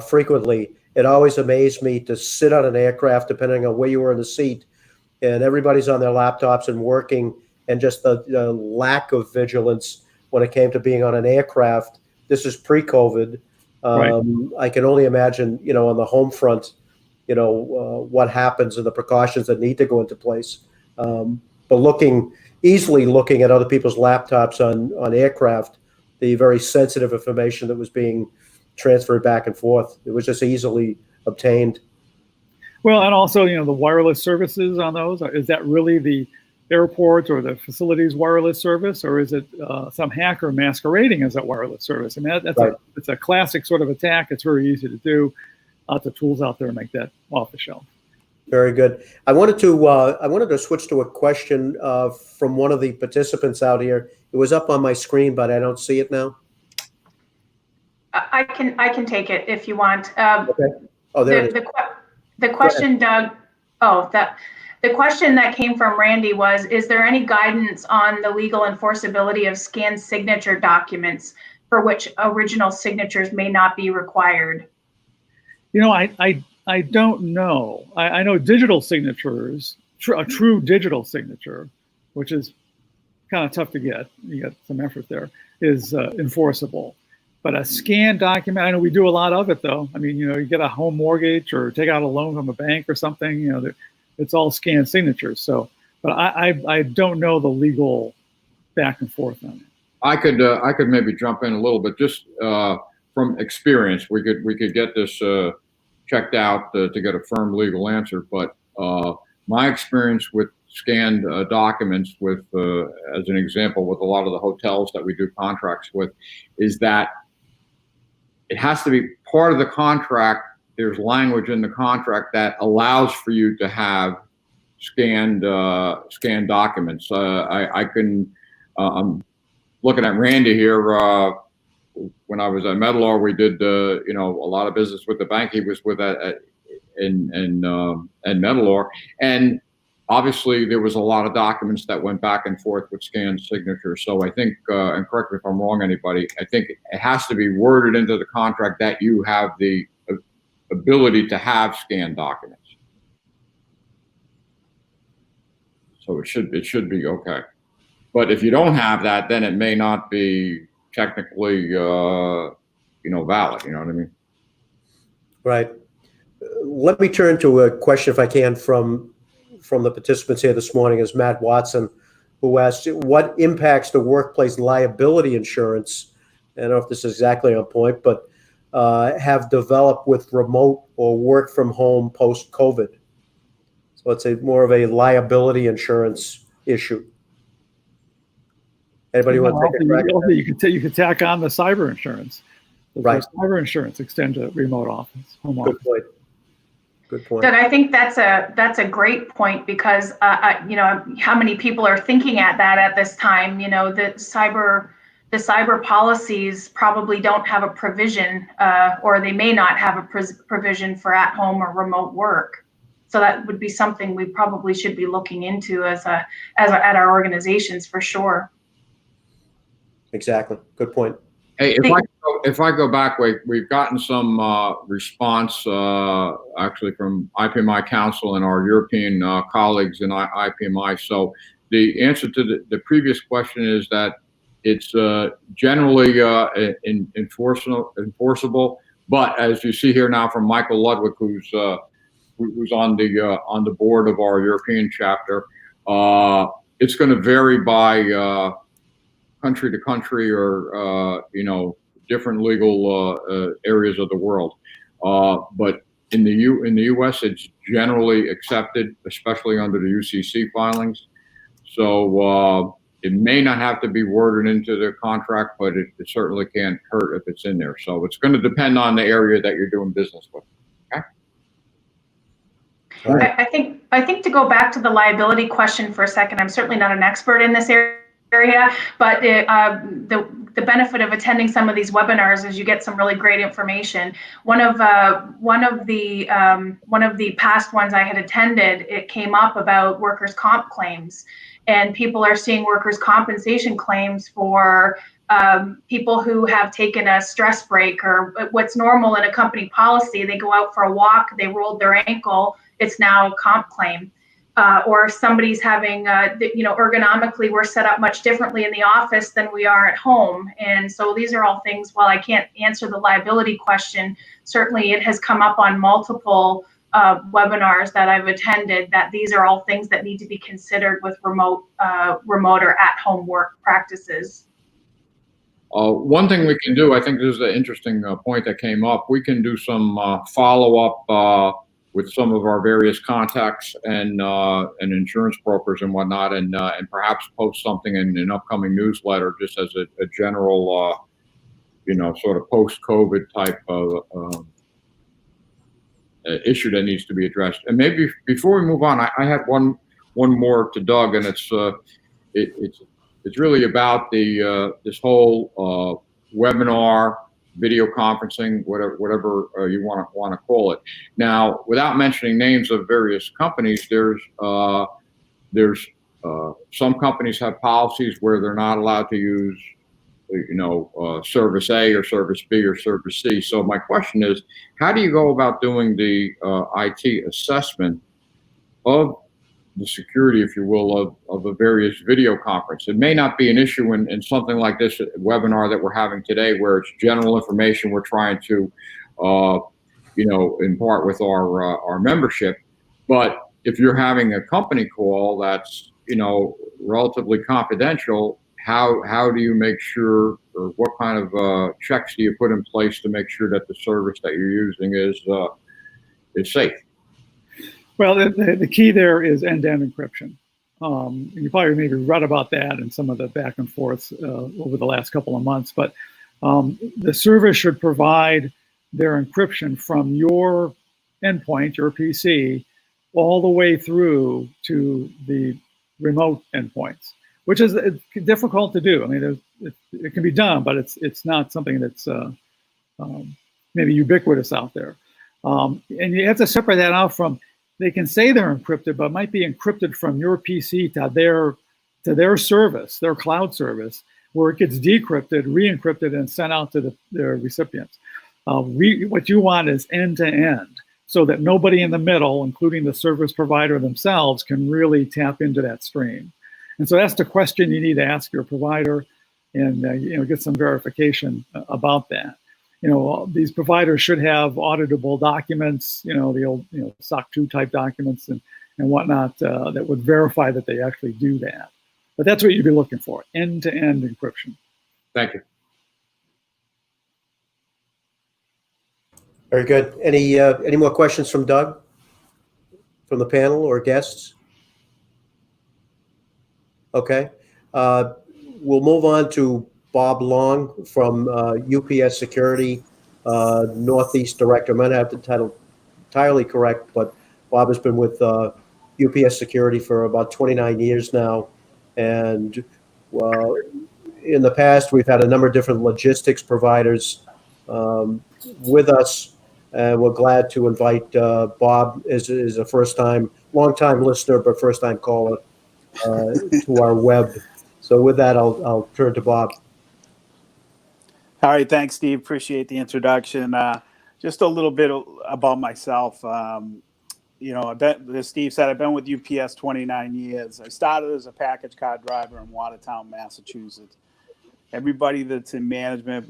[SPEAKER 2] frequently, it always amazed me to sit on an aircraft, depending on where you were in the seat, and everybody's on their laptops and working, and just the lack of vigilance when it came to being on an aircraft. This is pre-COVID.
[SPEAKER 6] Right.
[SPEAKER 2] I can only imagine, on the home front, what happens and the precautions that need to go into place. But easily looking at other people's laptops on aircraft, the very sensitive information that was being transferred back and forth, it was just easily obtained.
[SPEAKER 6] Well, and also, the wireless services on those, is that really the airport or the facility's wireless service, or is it some hacker masquerading as that wireless service? I mean,
[SPEAKER 2] Right.
[SPEAKER 6] It's a classic sort of attack. It's very easy to do. Lots of tools out there to make that off the shelf.
[SPEAKER 2] Very good. I wanted to switch to a question from one of the participants out here. It was up on my screen, but I don't see it now.
[SPEAKER 5] I can take it if you want.
[SPEAKER 2] Okay. Oh, there it is.
[SPEAKER 5] The question, Doug. The question that came from Randy was: is there any guidance on the legal enforceability of scanned signature documents for which original signatures may not be required?
[SPEAKER 6] I don't know. I know digital signatures, a true digital signature, which is kind of tough to get. You got some effort there, is enforceable. But a scanned document, I know we do a lot of it though. I mean, you get a home mortgage or take out a loan from a bank or something, it's all scanned signatures. So, but I don't know the legal back and forth on it.
[SPEAKER 1] I could maybe jump in a little bit, just from experience. We could get this checked out to get a firm legal answer. But my experience with scanned documents, with as an example, with a lot of the hotels that we do contracts with, is that it has to be part of the contract. There's language in the contract that allows for you to have scanned documents. I'm looking at Randy here. When I was at Metalor, we did a lot of business with the bank he was with in Metalor, and obviously there was a lot of documents that went back and forth with scanned signatures. So I think, and correct me if I'm wrong, anybody, I think it has to be worded into the contract that you have the ability to have scanned documents. So it should be okay. But if you don't have that, then it may not be technically, valid. You know what I mean?
[SPEAKER 2] Right. Let me turn to a question, if I can, from the participants here this morning. Is Matt Watson, who asked, what impacts the workplace liability insurance, I don't know if this is exactly on point, but have developed with remote or work from home post-COVID? So it's more of a liability insurance issue. Anybody want to take a crack at that?
[SPEAKER 6] You could tack on the cyber insurance.
[SPEAKER 2] Right.
[SPEAKER 6] Cyber insurance extend to remote office, home office.
[SPEAKER 2] Good point. Good point.
[SPEAKER 5] Doug, I think that's a great point, because how many people are thinking at this time. The the cyber policies probably don't have a provision, or they may not have a provision for at-home or remote work. So that would be something we probably should be looking into at our organizations for sure.
[SPEAKER 2] Exactly. Good point.
[SPEAKER 1] Hey, if I go back, we've gotten some response actually from IPMI Council and our European colleagues in IPMI. So the answer to the previous question is that it's generally enforceable, but as you see here now from Michael Ludwig, who's on the board of our European chapter, it's going to vary by country to country, or different legal areas of the world. But in the U.S., it's generally accepted, especially under the UCC filings. So it may not have to be worded into the contract, but it certainly can't hurt if it's in there. So it's going to depend on the area that you're doing business with. Okay.
[SPEAKER 2] All right.
[SPEAKER 5] I think to go back to the liability question for a second, I'm certainly not an expert in this area, but the benefit of attending some of these webinars is you get some really great information. One of the past ones I had attended, it came up about workers' comp claims, and people are seeing workers' compensation claims for people who have taken a stress break, or what's normal in a company policy. They go out for a walk, they rolled their ankle, it's now a comp claim. Or somebody's having, ergonomically, we're set up much differently in the office than we are at home. And so these are all things, while I can't answer the liability question, certainly it has come up on multiple webinars that I've attended, that these are all things that need to be considered with remote or at-home work practices.
[SPEAKER 1] One thing we can do, I think this is an interesting point that came up, we can do some follow-up with some of our various contacts and insurance brokers and whatnot, and perhaps post something in an upcoming newsletter, just as a general, sort of post-COVID type of issue that needs to be addressed. And maybe before we move on, I had one more to Doug, and it's really about this whole webinar, video conferencing, whatever you want to call it. Now, without mentioning names of various companies, there's some companies have policies where they're not allowed to use, service A or service B or service C. So my question is, how do you go about doing the IT assessment of the security, if you will, of a various video conference? It may not be an issue in something like this webinar that we're having today, where it's general information we're trying to, impart with our membership. But if you're having a company call that's, relatively confidential, how do you make sure, or what kind of checks do you put in place to make sure that the service that you're using is safe?
[SPEAKER 6] Well, the key there is end-to-end encryption. You probably maybe read about that in some of the back and forths over the last couple of months, but the service should provide their encryption from your endpoint, your PC, all the way through to the remote endpoints, which is difficult to do. I mean, it can be done, but it's not something that's maybe ubiquitous out there. And you have to separate that out from, they can say they're encrypted, but might be encrypted from your PC to their service, their cloud service, where it gets decrypted, re-encrypted, and sent out to their recipients. What you want is end-to-end, so that nobody in the middle, including the service provider themselves, can really tap into that stream. And so that's the question you need to ask your provider, and get some verification about that. These providers should have auditable documents, the old SOC 2 type documents and whatnot, that would verify that they actually do that. But that's what you'd be looking for, end-to-end encryption.
[SPEAKER 1] Thank you.
[SPEAKER 2] Very good. Any more questions from Doug, from the panel or guests? Okay. We'll move on to Bob Long from UPS Security, Northeast Director. I might have the title entirely correct, but Bob has been with UPS Security for about 29 years now, and in the past, we've had a number of different logistics providers with us. We're glad to invite Bob is a long-time listener, but first-time caller to our web. So with that, I'll turn to Bob.
[SPEAKER 7] All right, thanks, Steve. Appreciate the introduction. Just a little bit about myself. As Steve said, I've been with UPS 29 years. I started as a package car driver in Watertown, Massachusetts. Everybody that's in management,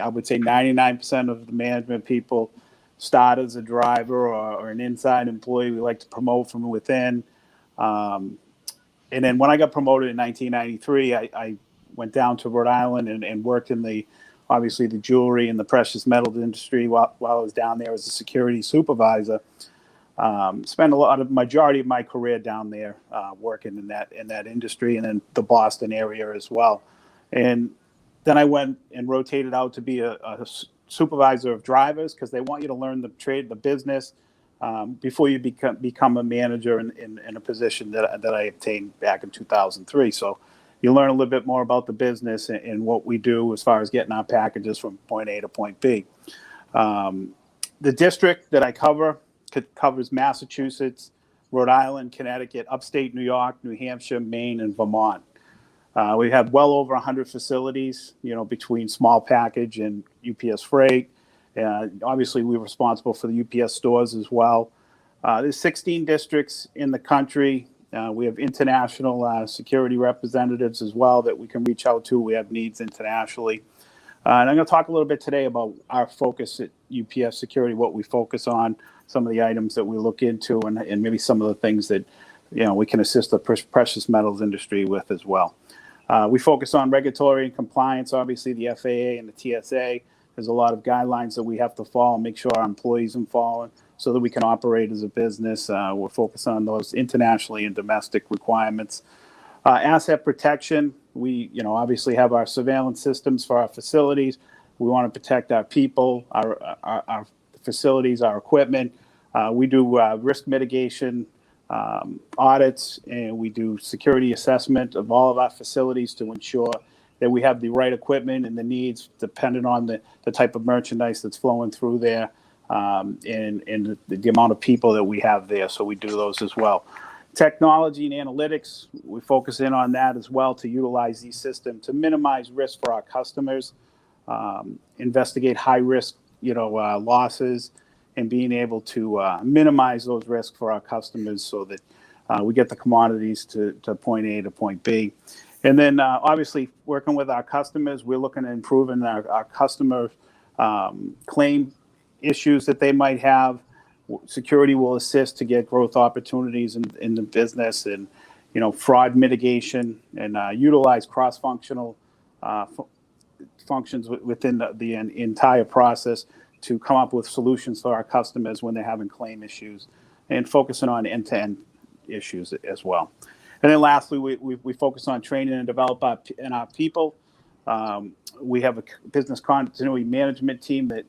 [SPEAKER 7] I would say 99% of the management people start as a driver or an inside employee. We like to promote from within. And then when I got promoted in 1993, I went down to Rhode Island and worked in obviously the jewelry and the precious metals industry while I was down there as a security supervisor. Spent majority of my career down there working in that industry, and then the Boston area as well. And then I went and rotated out to be a supervisor of drivers, because they want you to learn the trade, the business, before you become a manager in a position that I obtained back in 2003. So you learn a little bit more about the business and what we do as far as getting our packages from point A to point B. The district that I covers Massachusetts, Rhode Island, Connecticut, upstate New York, New Hampshire, Maine, and Vermont. We have well over 100 facilities, between small package and UPS freight. Obviously, we're responsible for the UPS stores as well. There's 16 districts in the country. We have international security representatives as well that we can reach out to. We have needs internationally. And I'm going to talk a little bit today about our focus at UPS Security, what we focus on, some of the items that we look into, and maybe some of the things that we can assist the precious metals industry with as well. We focus on regulatory and compliance, obviously the FAA and the TSA. There's a lot of guidelines that we have to follow, make sure our employees are following so that we can operate as a business. We're focused on those internationally and domestic requirements. Asset protection, we obviously have our surveillance systems for our facilities. We want to protect our people, our facilities, our equipment. We do risk mitigation audits, and we do security assessment of all of our facilities to ensure that we have the right equipment and the needs depending on the type of merchandise that's flowing through there, and the amount of people that we have there. So we do those as well. Technology and analytics, we focus in on that as well to utilize these systems to minimize risk for our customers, investigate high risk, losses, and being able to minimize those risks for our customers so that we get the commodities to point A to point B. And then obviously working with our customers, we're looking at improving our customer claim issues that they might have. Security will assist to get growth opportunities in the business, and fraud mitigation, and utilize cross-functional functions within the entire process to come up with solutions for our customers when they're having claim issues, and focusing on end-to-end issues as well. And then lastly, we focus on training and develop our people. We have a business continuity management team that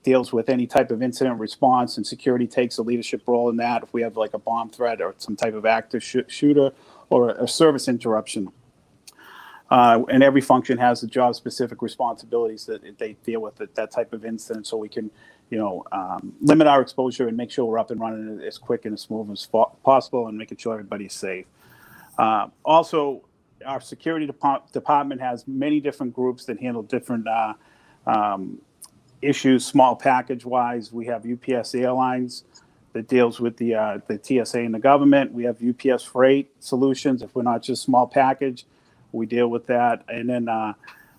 [SPEAKER 7] deals with any type of incident response, and security takes a leadership role in that. If we have like a bomb threat or some type of active shooter or a service interruption. And every function has the job-specific responsibilities that they deal with that type of incident, so we can, limit our exposure and make sure we're up and running as quick and as smooth as possible, and making sure everybody's safe. Also, our security department has many different groups that handle different issues, small package-wise. We have UPS Airlines that deals with the TSA and the government. We have UPS Freight Solutions. If we're not just small package, we deal with that. And then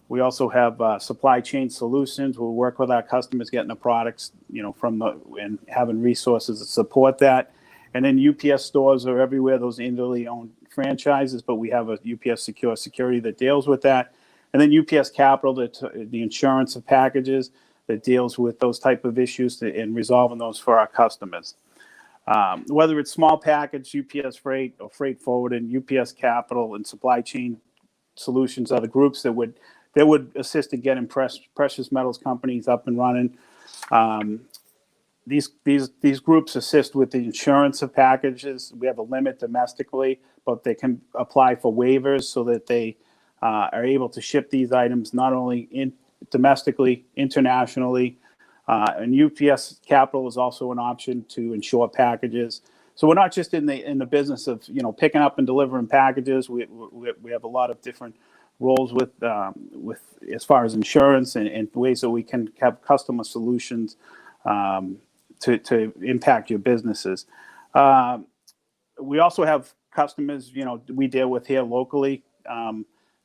[SPEAKER 7] we also have Supply Chain Solutions. We'll work with our customers getting the products, and having resources to support that. And then UPS stores are everywhere, those individually owned franchises, but we have a UPS Secure Security that deals with that. And then UPS Capital, the insurance of packages, that deals with those type of issues and resolving those for our customers. Whether it's small package, UPS Freight, or Freight Forwarding, UPS Capital and Supply Chain Solutions are the groups that would assist in getting precious metals companies up and running. These groups assist with the insurance of packages. We have a limit domestically, but they can apply for waivers so that they are able to ship these items not only domestically, internationally, and UPS Capital is also an option to insure packages. So we're not just in the business of picking up and delivering packages. We have a lot of different roles with as far as insurance and ways that we can have customer solutions to impact your businesses. We also have customers we deal with here locally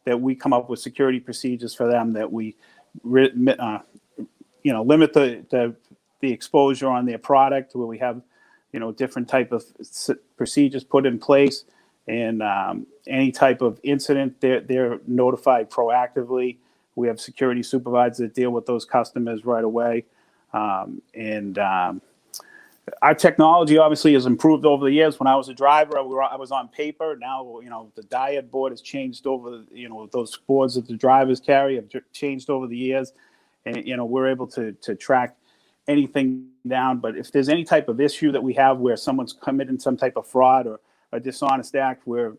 [SPEAKER 7] that we come up with security procedures for them that we limit the exposure on their product, where we have different type of procedures put in place, and any type of incident they're notified proactively. We have security supervisors that deal with those customers right away, and our technology obviously has improved over the years. When I was a driver, I was on paper. Now, the diode board has changed over, those boards that the drivers carry have changed over the years. And, we're able to track anything down. But if there's any type of issue that we have where someone's committing some type of fraud or a dishonest act where,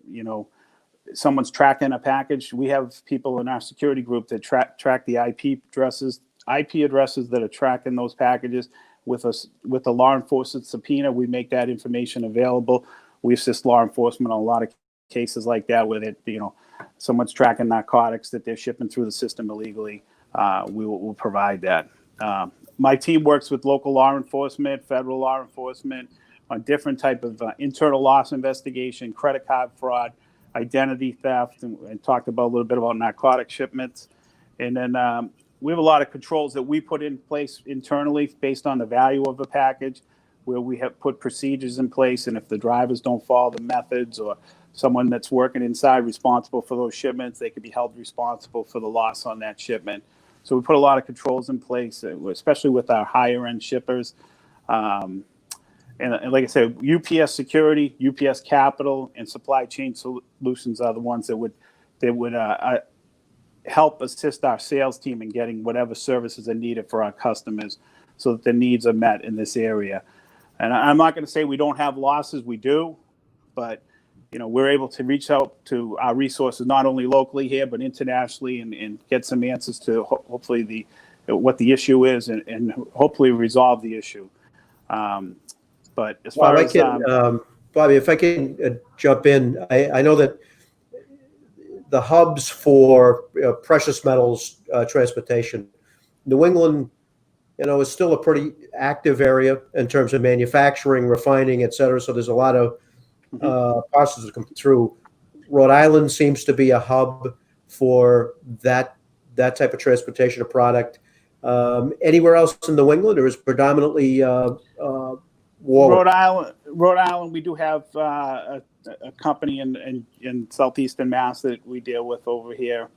[SPEAKER 7] someone's tracking a package, we have people in our security group that track the IP addresses that are tracking those packages. With the law enforcement subpoena, we make that information available. We assist law enforcement on a lot of cases like that where someone's tracking narcotics that they're shipping through the system illegally. We'll provide that. My team works with local law enforcement, federal law enforcement on different type of internal loss investigation, credit card fraud, identity theft, and talked about a little bit about narcotic shipments. And then we have a lot of controls that we put in place internally based on the value of the package, where we have put procedures in place. And if the drivers don't follow the methods, or someone that's working inside responsible for those shipments, they could be held responsible for the loss on that shipment. So we put a lot of controls in place, especially with our higher end shippers. And like I said, UPS Security, UPS Capital, and Supply Chain Solutions are the ones that would help assist our sales team in getting whatever services are needed for our customers so that their needs are met in this area. And I'm not going to say we don't have losses, we do, but we're able to reach out to our resources, not only locally here, but internationally, and get some answers to hopefully what the issue is, and hopefully resolve the issue. But as far as
[SPEAKER 2] Bobby, if I can jump in, I know that the hubs for precious metals transportation, New England, is still a pretty active area in terms of manufacturing, refining, et cetera. So there's a lot of parcels that come through. Rhode Island seems to be a hub for that type of transportation of product. Anywhere else in New England, or is predominantly
[SPEAKER 7] Rhode Island, we do have a company in southeastern Mass that we deal with over here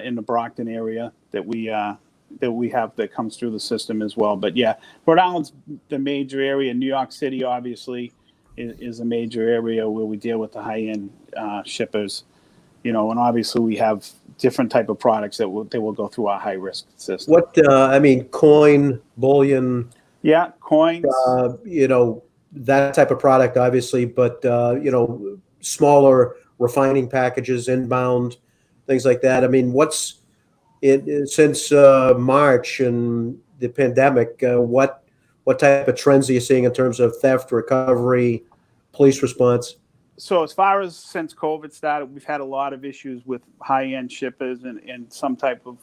[SPEAKER 7] in the Brockton area that we have that comes through the system as well. But yeah, Rhode Island's the major area. New York City obviously is a major area where we deal with the high-end shippers. And obviously we have different type of products that will go through our high-risk system.
[SPEAKER 2] Coin, bullion.
[SPEAKER 7] Yeah, coins.
[SPEAKER 2] That type of product, obviously, but smaller refining packages, inbound, things like that. I mean, what's it since March and the pandemic? What type of trends are you seeing in terms of theft, recovery, police response?
[SPEAKER 7] So as far as since COVID started, we've had a lot of issues with high-end shippers and some type of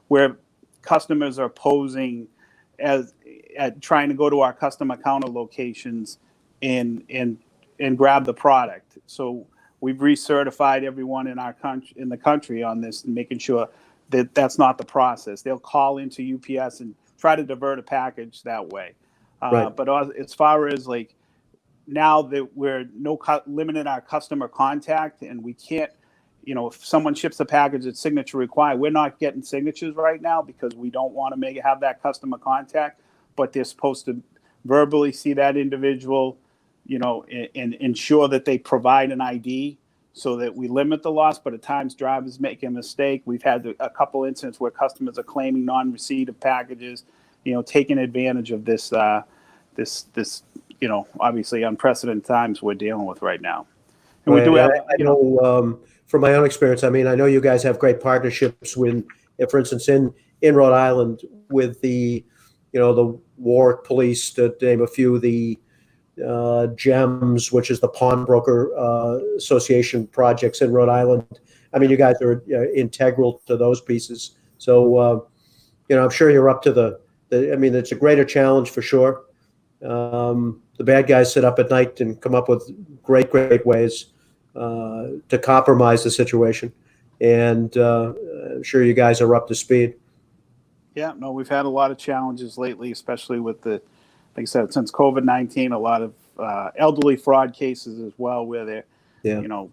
[SPEAKER 7] where customers are posing at trying to go to our customer counter locations and grab the product. So we've recertified everyone in the country on this, and making sure that that's not the process. They'll call into UPS and try to divert a package that way.
[SPEAKER 2] Right.
[SPEAKER 7] But as far as now that we're limiting our customer contact, and we can't, if someone ships a package that's signature required, we're not getting signatures right now because we don't want to have that customer contact, but they're supposed to verbally see that individual, and ensure that they provide an ID so that we limit the loss. But at times drivers make a mistake. We've had a couple incidents where customers are claiming non-receipt of packages, taking advantage of this, obviously unprecedented times we're dealing with right now. And we do have,
[SPEAKER 2] from my own experience, I mean, I know you guys have great partnerships with, for instance, in Rhode Island with the, the Warwick Police, to name a few, the GEMS, which is the Pawnbroker Association projects in Rhode Island. I mean, you guys are integral to those pieces. So, I'm sure you're up to I mean, it's a greater challenge for sure. The bad guys sit up at night and come up with great ways to compromise the situation. And I'm sure you guys are up to speed.
[SPEAKER 7] Yeah, no, we've had a lot of challenges lately, especially with like I said, since COVID-19, a lot of elderly fraud cases as well, where they're,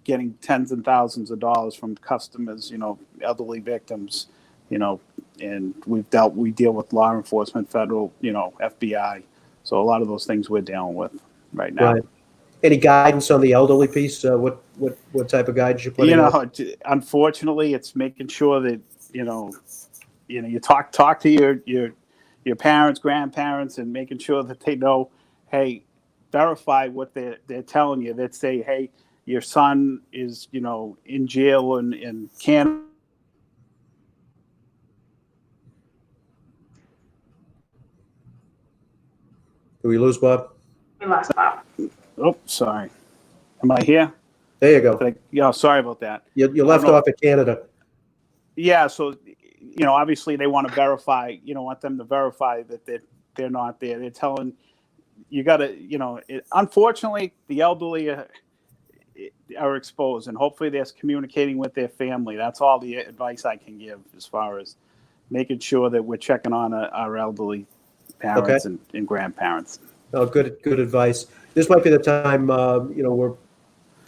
[SPEAKER 7] getting tens and thousands of dollars from customers, elderly victims, and we deal with law enforcement, federal, FBI. So a lot of those things we're dealing with right now.
[SPEAKER 2] Right. Any guidance on the elderly piece? What type of guidance you put in?
[SPEAKER 7] Unfortunately, it's making sure that, you talk to your parents, grandparents, and making sure that they know, hey, verify what they're telling you. That say, hey, your son is, in jail in Canada.
[SPEAKER 2] Did we lose Bob?
[SPEAKER 5] We lost Bob.
[SPEAKER 7] Oh, sorry. Am I here?
[SPEAKER 2] There you go.
[SPEAKER 7] Sorry about that.
[SPEAKER 2] You left off at Canada.
[SPEAKER 7] Yeah, so obviously they want to verify. Want them to verify that they're not there. They're telling you got to. Unfortunately, the elderly are exposed, and hopefully they're communicating with their family. That's all the advice I can give as far as making sure that we're checking on our elderly parents and grandparents.
[SPEAKER 2] Oh, good advice. This might be the time. We're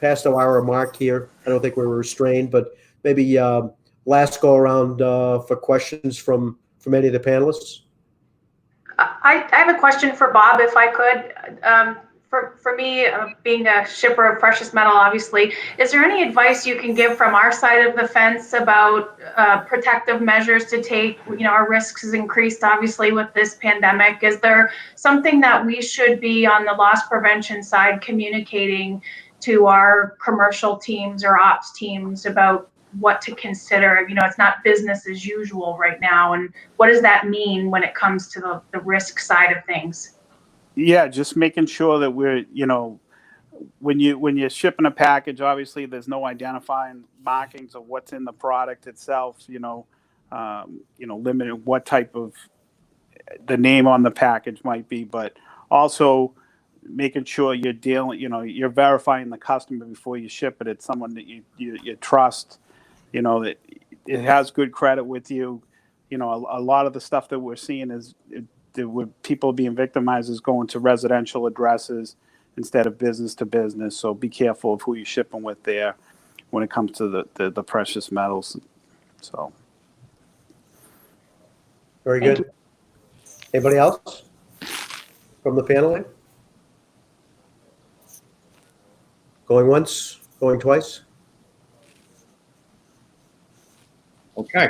[SPEAKER 2] past the hour mark here. I don't think we're restrained, but maybe last go around for questions from any of the panelists.
[SPEAKER 5] I have a question for Bob, if I could. For me, being a shipper of precious metal, obviously, is there any advice you can give from our side of the fence about protective measures to take? Our risks has increased, obviously, with this pandemic. Is there something that we should be on the loss prevention side communicating to our commercial teams or ops teams about what to consider? It's not business as usual right now. And what does that mean when it comes to the risk side of things?
[SPEAKER 7] Yeah, just making sure that we're, when you're shipping a package, obviously there's no identifying markings of what's in the product itself, limited what type of the name on the package might be, but also making sure you're you're verifying the customer before you ship it. It's someone that you trust, that it has good credit with you. A lot of the stuff that we're seeing is with people being victimized is going to residential addresses instead of business to business. So be careful of who you're shipping with there when it comes to the precious metals. So.
[SPEAKER 2] Very good. Anybody else from the panel? Going once, going twice?
[SPEAKER 1] Okay.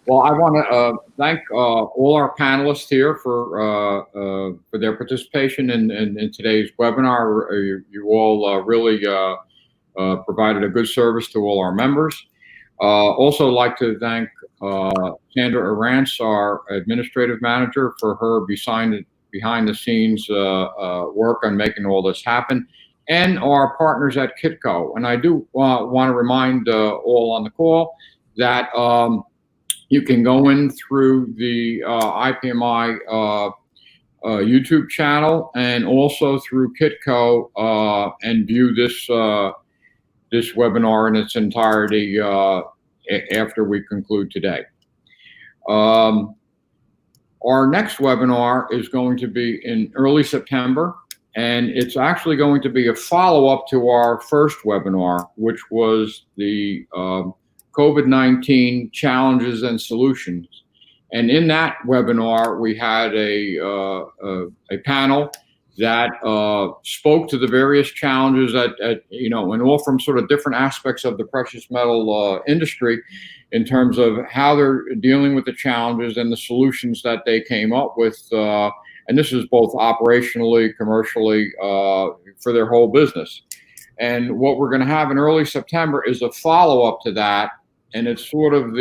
[SPEAKER 1] Well, I want to thank all our panelists here for their participation in today's webinar. You all really provided a good service to all our members. Also like to thank Sandra Arantz, our administrative manager, for her behind the scenes work on making all this happen, and our partners at Kitco. And I do want to remind all on the call that you can go in through the IPMI YouTube channel and also through Kitco and view this webinar in its entirety after we conclude today. Our next webinar is going to be in early September, and it's actually going to be a follow-up to our first webinar, which was the COVID-19 challenges and solutions. And in that webinar, we had a panel that spoke to the various challenges and all from sort of different aspects of the precious metal industry in terms of how they're dealing with the challenges and the solutions that they came up with. And this is both operationally, commercially, for their whole business. And what we're going to have in early September is a follow-up to that. And it's sort of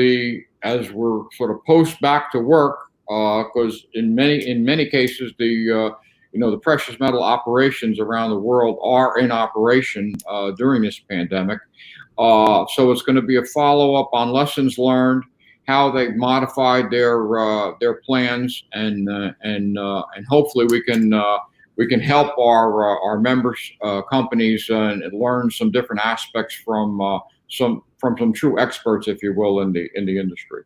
[SPEAKER 1] as we're sort of post back to work, because in many cases, the precious metal operations around the world are in operation during this pandemic. So it's going to be a follow-up on lessons learned, how they've modified their plans, and hopefully we can help our members companies and learn some different aspects from some true experts, if you will, in the industry.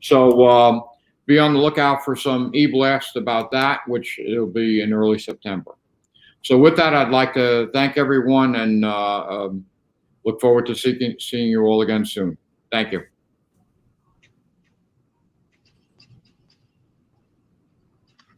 [SPEAKER 1] So be on the lookout for some e-blast about that, which it'll be in early September. So with that, I'd like to thank everyone and look forward to seeing you all again soon. Thank you.